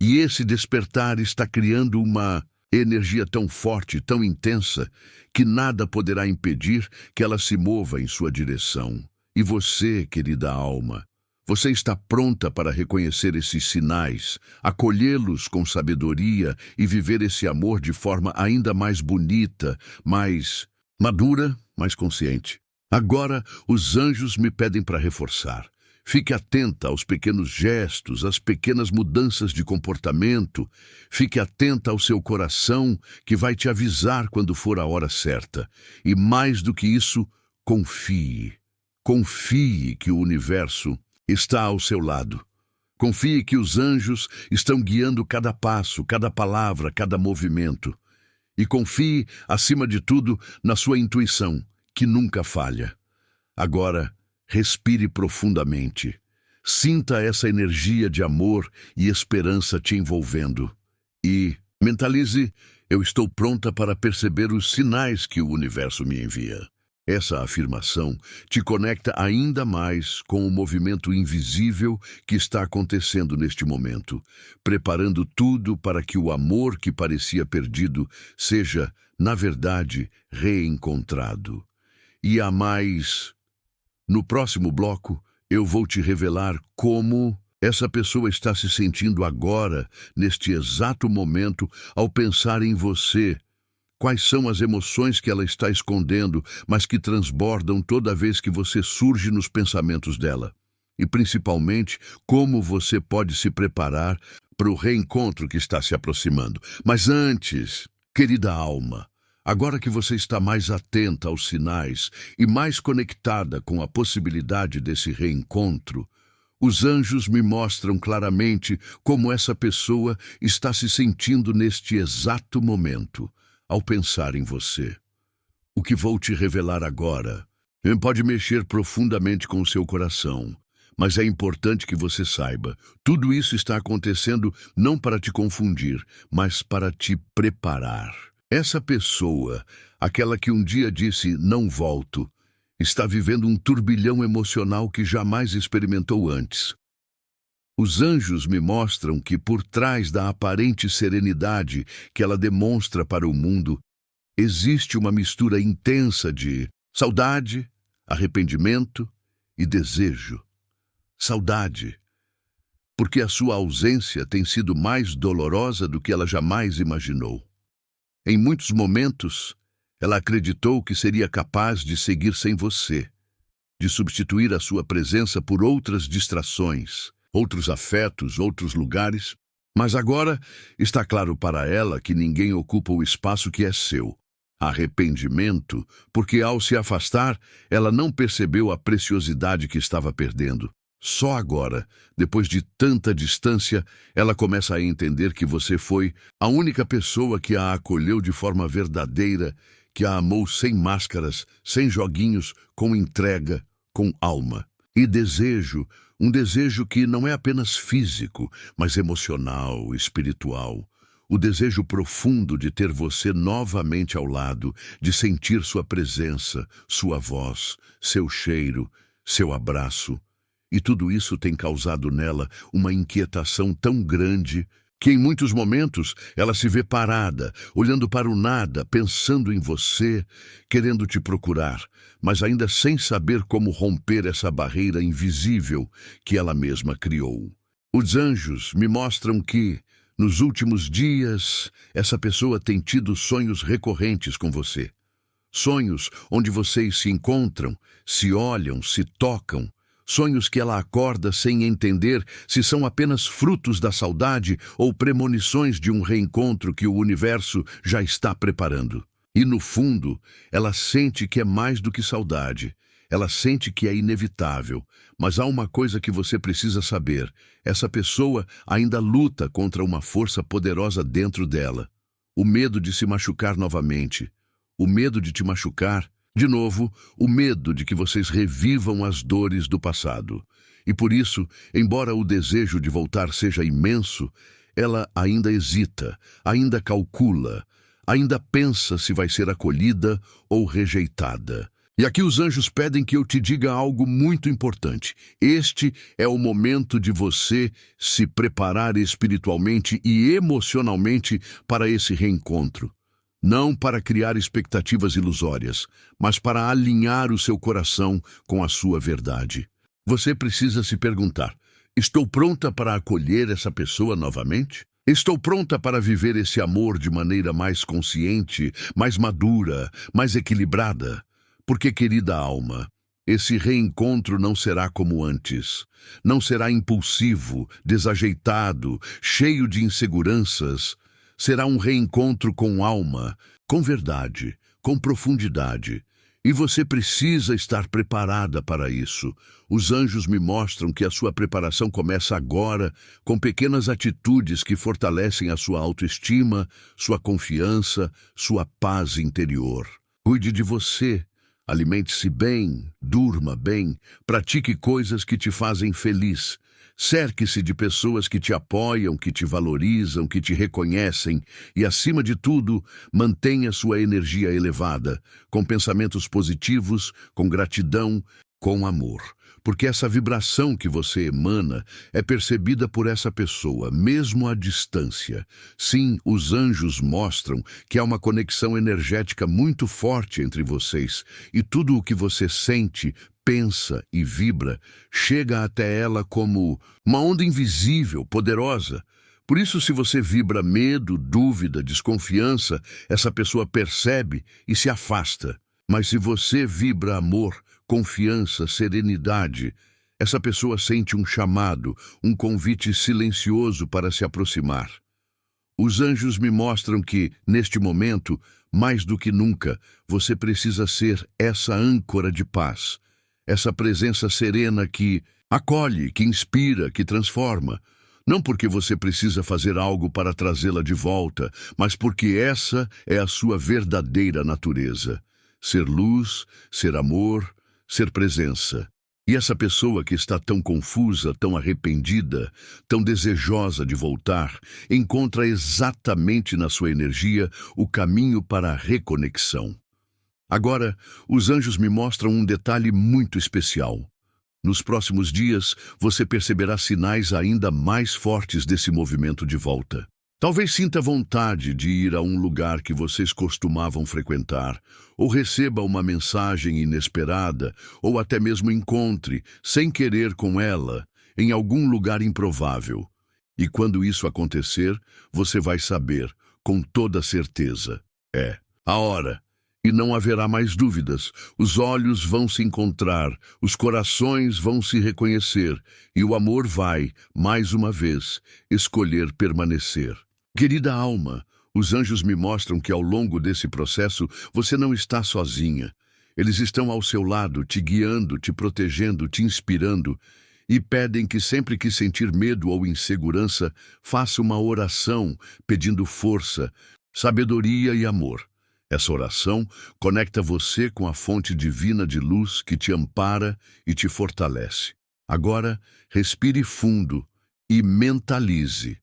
E esse despertar está criando uma energia tão forte, tão intensa, que nada poderá impedir que ela se mova em sua direção. E você, querida alma, você está pronta para reconhecer esses sinais, acolhê-los com sabedoria e viver esse amor de forma ainda mais bonita, mais madura, mais consciente. Agora, os anjos me pedem para reforçar. Fique atenta aos pequenos gestos, às pequenas mudanças de comportamento. Fique atenta ao seu coração, que vai te avisar quando for a hora certa. E mais do que isso, confie. Confie que o universo está ao seu lado. Confie que os anjos estão guiando cada passo, cada palavra, cada movimento. E confie, acima de tudo, na sua intuição, que nunca falha. Agora, respire profundamente. Sinta essa energia de amor e esperança te envolvendo. E mentalize: eu estou pronta para perceber os sinais que o universo me envia. Essa afirmação te conecta ainda mais com o movimento invisível que está acontecendo neste momento, preparando tudo para que o amor que parecia perdido seja, na verdade, reencontrado. E há mais. No próximo bloco, eu vou te revelar como essa pessoa está se sentindo agora, neste exato momento, ao pensar em você. Quais são as emoções que ela está escondendo, mas que transbordam toda vez que você surge nos pensamentos dela? E, principalmente, como você pode se preparar para o reencontro que está se aproximando. Mas antes, querida alma, agora que você está mais atenta aos sinais e mais conectada com a possibilidade desse reencontro, os anjos me mostram claramente como essa pessoa está se sentindo neste exato momento, ao pensar em você. O que vou te revelar agora pode mexer profundamente com o seu coração, mas é importante que você saiba, tudo isso está acontecendo não para te confundir, mas para te preparar. Essa pessoa, aquela que um dia disse "não volto", está vivendo um turbilhão emocional que jamais experimentou antes. Os anjos me mostram que por trás da aparente serenidade que ela demonstra para o mundo, existe uma mistura intensa de saudade, arrependimento e desejo. Saudade, porque a sua ausência tem sido mais dolorosa do que ela jamais imaginou. Em muitos momentos, ela acreditou que seria capaz de seguir sem você, de substituir a sua presença por outras distrações, outros afetos, outros lugares, mas agora está claro para ela que ninguém ocupa o espaço que é seu. Arrependimento, porque ao se afastar, ela não percebeu a preciosidade que estava perdendo. Só agora, depois de tanta distância, ela começa a entender que você foi a única pessoa que a acolheu de forma verdadeira, que a amou sem máscaras, sem joguinhos, com entrega, com alma. E desejo, um desejo que não é apenas físico, mas emocional, espiritual. O desejo profundo de ter você novamente ao lado, de sentir sua presença, sua voz, seu cheiro, seu abraço. E tudo isso tem causado nela uma inquietação tão grande que em muitos momentos ela se vê parada, olhando para o nada, pensando em você, querendo te procurar, mas ainda sem saber como romper essa barreira invisível que ela mesma criou. Os anjos me mostram que, nos últimos dias, essa pessoa tem tido sonhos recorrentes com você. Sonhos onde vocês se encontram, se olham, se tocam. Sonhos que ela acorda sem entender se são apenas frutos da saudade ou premonições de um reencontro que o universo já está preparando. E no fundo, ela sente que é mais do que saudade. Ela sente que é inevitável. Mas há uma coisa que você precisa saber. Essa pessoa ainda luta contra uma força poderosa dentro dela. O medo de se machucar novamente. O medo de te machucar. De novo, o medo de que vocês revivam as dores do passado. E por isso, embora o desejo de voltar seja imenso, ela ainda hesita, ainda calcula, ainda pensa se vai ser acolhida ou rejeitada. E aqui os anjos pedem que eu te diga algo muito importante. Este é o momento de você se preparar espiritualmente e emocionalmente para esse reencontro. Não para criar expectativas ilusórias, mas para alinhar o seu coração com a sua verdade. Você precisa se perguntar: estou pronta para acolher essa pessoa novamente? Estou pronta para viver esse amor de maneira mais consciente, mais madura, mais equilibrada? Porque, querida alma, esse reencontro não será como antes. Não será impulsivo, desajeitado, cheio de inseguranças. Será um reencontro com alma, com verdade, com profundidade. E você precisa estar preparada para isso. Os anjos me mostram que a sua preparação começa agora, com pequenas atitudes que fortalecem a sua autoestima, sua confiança, sua paz interior. Cuide de você. Alimente-se bem, durma bem, pratique coisas que te fazem feliz. Cerque-se de pessoas que te apoiam, que te valorizam, que te reconhecem e, acima de tudo, mantenha sua energia elevada, com pensamentos positivos, com gratidão, com amor. Porque essa vibração que você emana é percebida por essa pessoa, mesmo à distância. Sim, os anjos mostram que há uma conexão energética muito forte entre vocês e tudo o que você sente, pensa e vibra chega até ela como uma onda invisível, poderosa. Por isso, se você vibra medo, dúvida, desconfiança, essa pessoa percebe e se afasta. Mas se você vibra amor, confiança, serenidade, essa pessoa sente um chamado, um convite silencioso para se aproximar. Os anjos me mostram que, neste momento, mais do que nunca, você precisa ser essa âncora de paz, essa presença serena que acolhe, que inspira, que transforma. Não porque você precisa fazer algo para trazê-la de volta, mas porque essa é a sua verdadeira natureza. Ser luz, ser amor, ser presença. E essa pessoa que está tão confusa, tão arrependida, tão desejosa de voltar, encontra exatamente na sua energia o caminho para a reconexão. Agora, os anjos me mostram um detalhe muito especial. Nos próximos dias, você perceberá sinais ainda mais fortes desse movimento de volta. Talvez sinta vontade de ir a um lugar que vocês costumavam frequentar, ou receba uma mensagem inesperada, ou até mesmo encontre, sem querer com ela, em algum lugar improvável. E quando isso acontecer, você vai saber, com toda certeza, é a hora. E não haverá mais dúvidas. Os olhos vão se encontrar, os corações vão se reconhecer, e o amor vai, mais uma vez, escolher permanecer. Querida alma, os anjos me mostram que ao longo desse processo você não está sozinha. Eles estão ao seu lado, te guiando, te protegendo, te inspirando, e pedem que sempre que sentir medo ou insegurança, faça uma oração pedindo força, sabedoria e amor. Essa oração conecta você com a fonte divina de luz que te ampara e te fortalece. Agora, respire fundo e mentalize.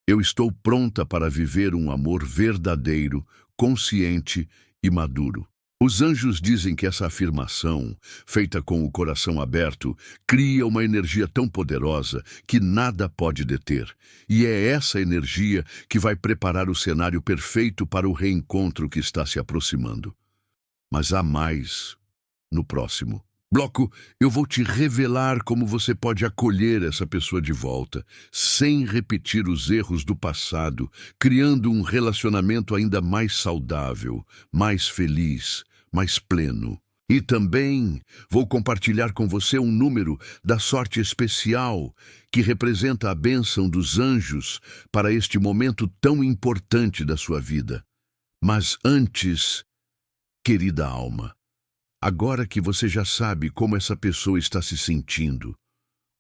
Eu estou pronta para viver um amor verdadeiro, consciente e maduro. Os anjos dizem que essa afirmação, feita com o coração aberto, cria uma energia tão poderosa que nada pode deter. E é essa energia que vai preparar o cenário perfeito para o reencontro que está se aproximando. Mas há mais no próximo bloco. Eu vou te revelar como você pode acolher essa pessoa de volta, sem repetir os erros do passado, criando um relacionamento ainda mais saudável, mais feliz, mais pleno. E também vou compartilhar com você um número da sorte especial que representa a bênção dos anjos para este momento tão importante da sua vida. Mas antes, querida alma, agora que você já sabe como essa pessoa está se sentindo,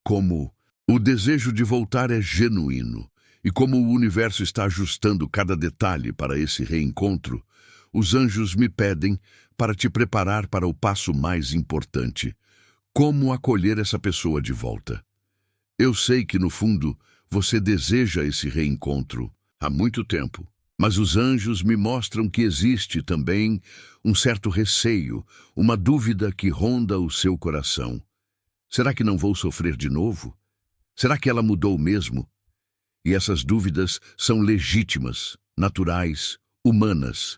como o desejo de voltar é genuíno e como o universo está ajustando cada detalhe para esse reencontro, os anjos me pedem para te preparar para o passo mais importante: como acolher essa pessoa de volta. Eu sei que, no fundo, você deseja esse reencontro há muito tempo, mas os anjos me mostram que existe também um certo receio, uma dúvida que ronda o seu coração. Será que não vou sofrer de novo? Será que ela mudou mesmo? E essas dúvidas são legítimas, naturais, humanas.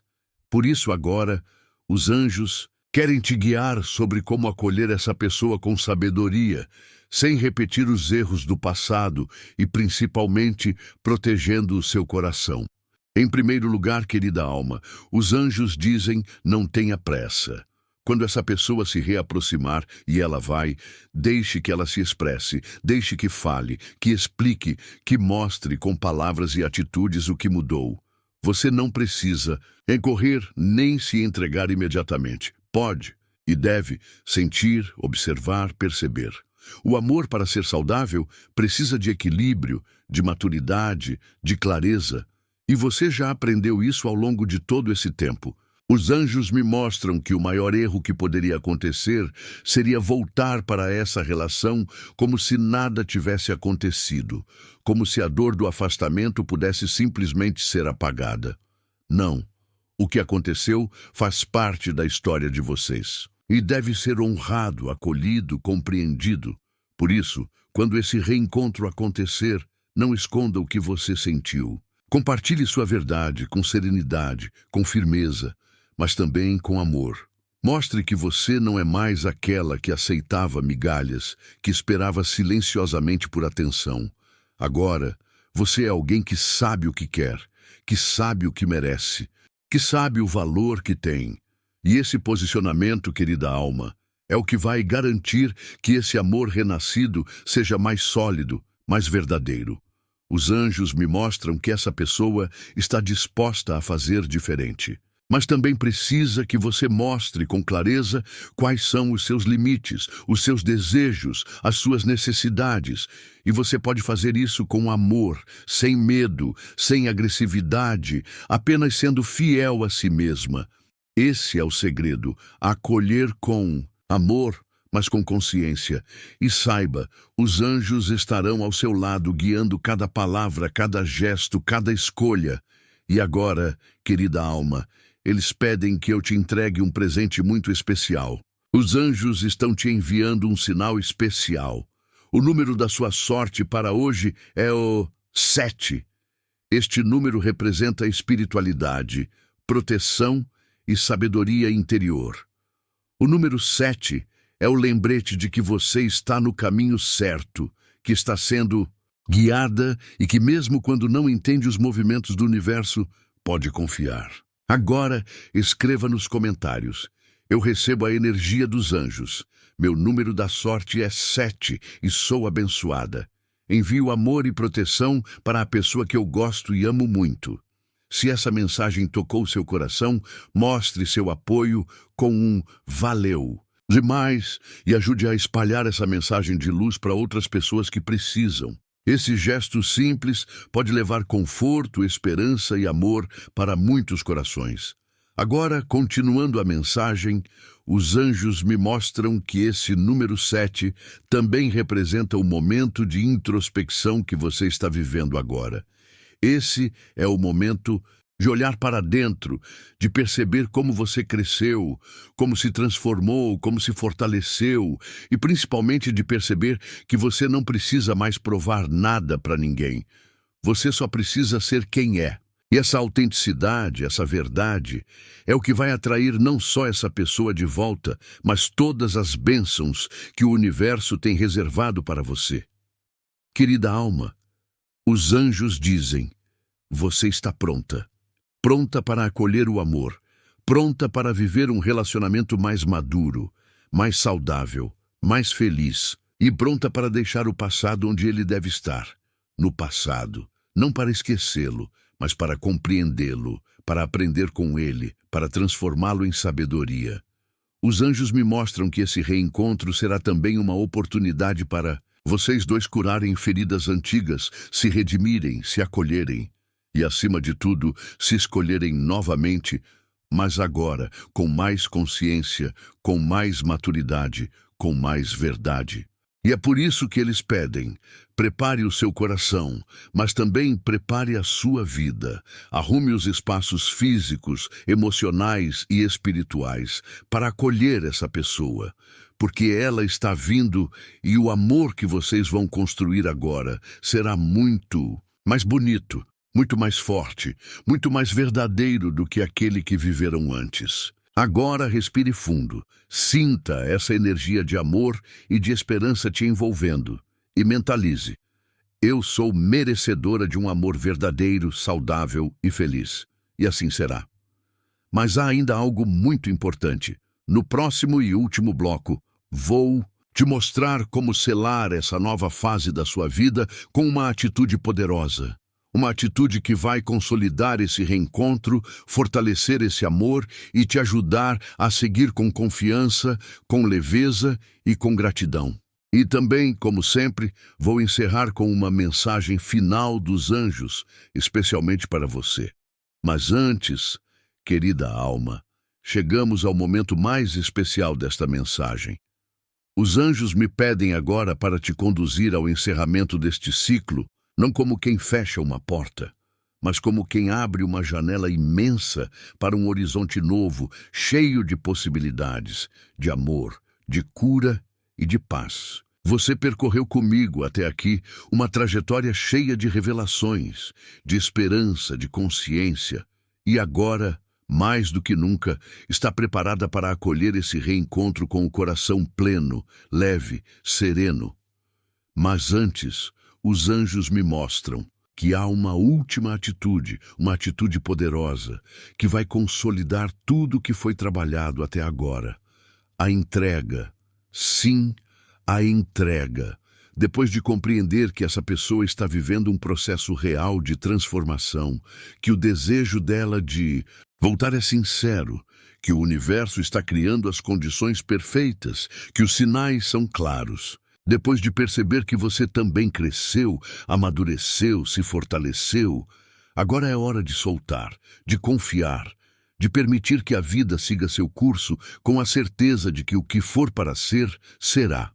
Por isso agora, os anjos querem te guiar sobre como acolher essa pessoa com sabedoria, sem repetir os erros do passado e principalmente protegendo o seu coração. Em primeiro lugar, querida alma, os anjos dizem: não tenha pressa. Quando essa pessoa se reaproximar, e ela vai, deixe que ela se expresse, deixe que fale, que explique, que mostre com palavras e atitudes o que mudou. Você não precisa correr nem se entregar imediatamente. Pode e deve sentir, observar, perceber. O amor, para ser saudável, precisa de equilíbrio, de maturidade, de clareza. E você já aprendeu isso ao longo de todo esse tempo. Os anjos me mostram que o maior erro que poderia acontecer seria voltar para essa relação como se nada tivesse acontecido, como se a dor do afastamento pudesse simplesmente ser apagada. Não. O que aconteceu faz parte da história de vocês e deve ser honrado, acolhido, compreendido. Por isso, quando esse reencontro acontecer, não esconda o que você sentiu. Compartilhe sua verdade com serenidade, com firmeza, mas também com amor. Mostre que você não é mais aquela que aceitava migalhas, que esperava silenciosamente por atenção. Agora, você é alguém que sabe o que quer, que sabe o que merece, que sabe o valor que tem. E esse posicionamento, querida alma, é o que vai garantir que esse amor renascido seja mais sólido, mais verdadeiro. Os anjos me mostram que essa pessoa está disposta a fazer diferente. Mas também precisa que você mostre com clareza quais são os seus limites, os seus desejos, as suas necessidades. E você pode fazer isso com amor, sem medo, sem agressividade, apenas sendo fiel a si mesma. Esse é o segredo: acolher com amor, mas com consciência. E saiba, os anjos estarão ao seu lado, guiando cada palavra, cada gesto, cada escolha. E agora, querida alma, eles pedem que eu te entregue um presente muito especial. Os anjos estão te enviando um sinal especial. O número da sua sorte para hoje é o 7. Este número representa espiritualidade, proteção e sabedoria interior. O número 7 é o lembrete de que você está no caminho certo, que está sendo guiada e que, mesmo quando não entende os movimentos do universo, pode confiar. Agora, escreva nos comentários: eu recebo a energia dos anjos. Meu número da sorte é 7 e sou abençoada. Envio amor e proteção para a pessoa que eu gosto e amo muito. Se essa mensagem tocou seu coração, mostre seu apoio com um valeu demais e ajude a espalhar essa mensagem de luz para outras pessoas que precisam. Esse gesto simples pode levar conforto, esperança e amor para muitos corações. Agora, continuando a mensagem, os anjos me mostram que esse número 7 também representa o momento de introspecção que você está vivendo agora. Esse é o momento de olhar para dentro, de perceber como você cresceu, como se transformou, como se fortaleceu e principalmente de perceber que você não precisa mais provar nada para ninguém. Você só precisa ser quem é. E essa autenticidade, essa verdade, é o que vai atrair não só essa pessoa de volta, mas todas as bênçãos que o universo tem reservado para você. Querida alma, os anjos dizem: você está pronta. Pronta para acolher o amor, pronta para viver um relacionamento mais maduro, mais saudável, mais feliz e pronta para deixar o passado onde ele deve estar, no passado, não para esquecê-lo, mas para compreendê-lo, para aprender com ele, para transformá-lo em sabedoria. Os anjos me mostram que esse reencontro será também uma oportunidade para vocês dois curarem feridas antigas, se redimirem, se acolherem e, acima de tudo, se escolherem novamente, mas agora com mais consciência, com mais maturidade, com mais verdade. E é por isso que eles pedem: prepare o seu coração, mas também prepare a sua vida. Arrume os espaços físicos, emocionais e espirituais para acolher essa pessoa, porque ela está vindo e o amor que vocês vão construir agora será muito mais bonito, muito mais forte, muito mais verdadeiro do que aquele que viveram antes. Agora respire fundo, sinta essa energia de amor e de esperança te envolvendo e mentalize: eu sou merecedora de um amor verdadeiro, saudável e feliz. E assim será. Mas há ainda algo muito importante. No próximo e último bloco, vou te mostrar como selar essa nova fase da sua vida com uma atitude poderosa. Uma atitude que vai consolidar esse reencontro, fortalecer esse amor e te ajudar a seguir com confiança, com leveza e com gratidão. E também, como sempre, vou encerrar com uma mensagem final dos anjos, especialmente para você. Mas antes, querida alma, chegamos ao momento mais especial desta mensagem. Os anjos me pedem agora para te conduzir ao encerramento deste ciclo, não como quem fecha uma porta, mas como quem abre uma janela imensa para um horizonte novo, cheio de possibilidades, de amor, de cura e de paz. Você percorreu comigo até aqui uma trajetória cheia de revelações, de esperança, de consciência, e agora, mais do que nunca, está preparada para acolher esse reencontro com o coração pleno, leve, sereno. Mas antes, os anjos me mostram que há uma última atitude, uma atitude poderosa, que vai consolidar tudo o que foi trabalhado até agora. A entrega. Sim, a entrega. Depois de compreender que essa pessoa está vivendo um processo real de transformação, que o desejo dela de voltar é sincero, que o universo está criando as condições perfeitas, que os sinais são claros. Depois de perceber que você também cresceu, amadureceu, se fortaleceu, agora é hora de soltar, de confiar, de permitir que a vida siga seu curso com a certeza de que o que for para ser, será.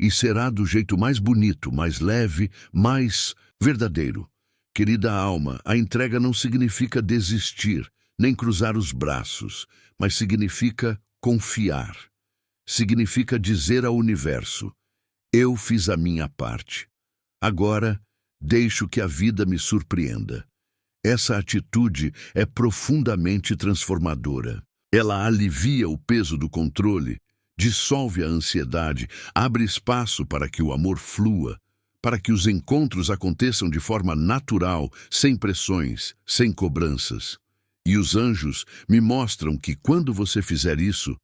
E será do jeito mais bonito, mais leve, mais verdadeiro. Querida alma, a entrega não significa desistir, nem cruzar os braços, mas significa confiar. Significa dizer ao universo: eu fiz a minha parte. Agora, deixo que a vida me surpreenda. Essa atitude é profundamente transformadora. Ela alivia o peso do controle, dissolve a ansiedade, abre espaço para que o amor flua, para que os encontros aconteçam de forma natural, sem pressões, sem cobranças. E os anjos me mostram que quando você fizer isso,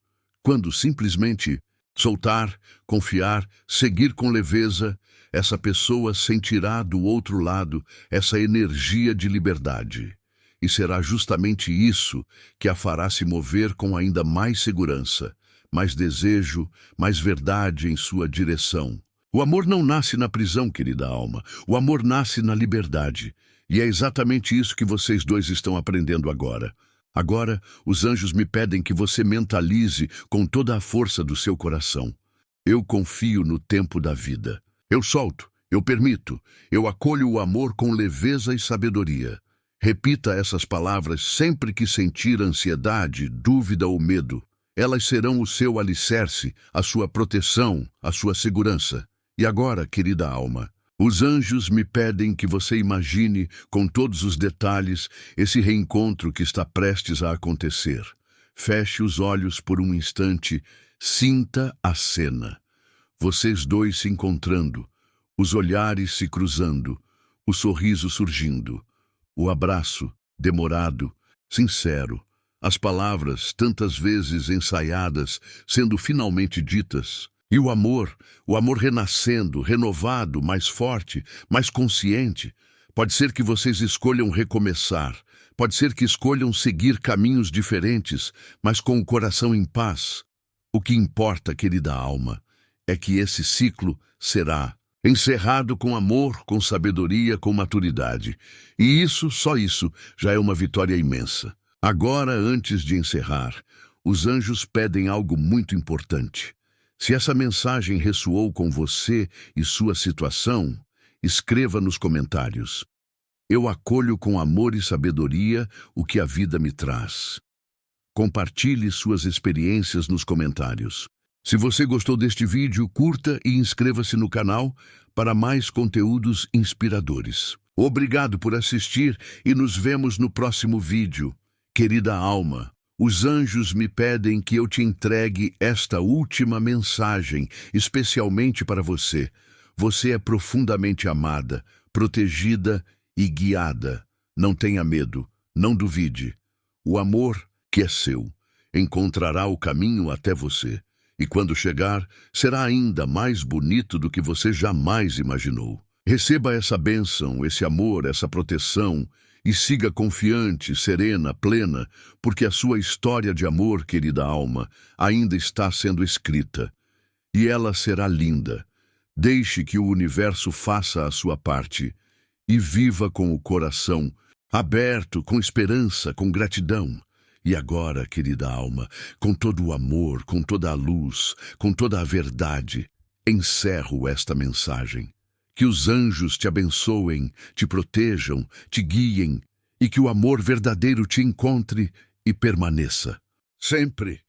quando simplesmente soltar, confiar, seguir com leveza, essa pessoa sentirá do outro lado essa energia de liberdade. E será justamente isso que a fará se mover com ainda mais segurança, mais desejo, mais verdade em sua direção. O amor não nasce na prisão, querida alma. O amor nasce na liberdade. E é exatamente isso que vocês dois estão aprendendo agora. Agora, os anjos me pedem que você mentalize com toda a força do seu coração: eu confio no tempo da vida. Eu solto, eu permito, eu acolho o amor com leveza e sabedoria. Repita essas palavras sempre que sentir ansiedade, dúvida ou medo. Elas serão o seu alicerce, a sua proteção, a sua segurança. E agora, querida alma, os anjos me pedem que você imagine, com todos os detalhes, esse reencontro que está prestes a acontecer. Feche os olhos por um instante, sinta a cena. Vocês dois se encontrando, os olhares se cruzando, o sorriso surgindo, o abraço, demorado, sincero, as palavras, tantas vezes ensaiadas, sendo finalmente ditas. E o amor renascendo, renovado, mais forte, mais consciente. Pode ser que vocês escolham recomeçar. Pode ser que escolham seguir caminhos diferentes, mas com o coração em paz. O que importa, querida alma, é que esse ciclo será encerrado com amor, com sabedoria, com maturidade. E isso, só isso, já é uma vitória imensa. Agora, antes de encerrar, os anjos pedem algo muito importante. Se essa mensagem ressoou com você e sua situação, escreva nos comentários. Eu acolho com amor e sabedoria o que a vida me traz. Compartilhe suas experiências nos comentários. Se você gostou deste vídeo, curta e inscreva-se no canal para mais conteúdos inspiradores. Obrigado por assistir e nos vemos no próximo vídeo. Querida alma, os anjos me pedem que eu te entregue esta última mensagem, especialmente para você. Você é profundamente amada, protegida e guiada. Não tenha medo, não duvide. O amor, que é seu, encontrará o caminho até você. E quando chegar, será ainda mais bonito do que você jamais imaginou. Receba essa bênção, esse amor, essa proteção e siga confiante, serena, plena, porque a sua história de amor, querida alma, ainda está sendo escrita. E ela será linda. Deixe que o universo faça a sua parte e viva com o coração aberto, com esperança, com gratidão. E agora, querida alma, com todo o amor, com toda a luz, com toda a verdade, encerro esta mensagem. Que os anjos te abençoem, te protejam, te guiem, e que o amor verdadeiro te encontre e permaneça. Sempre.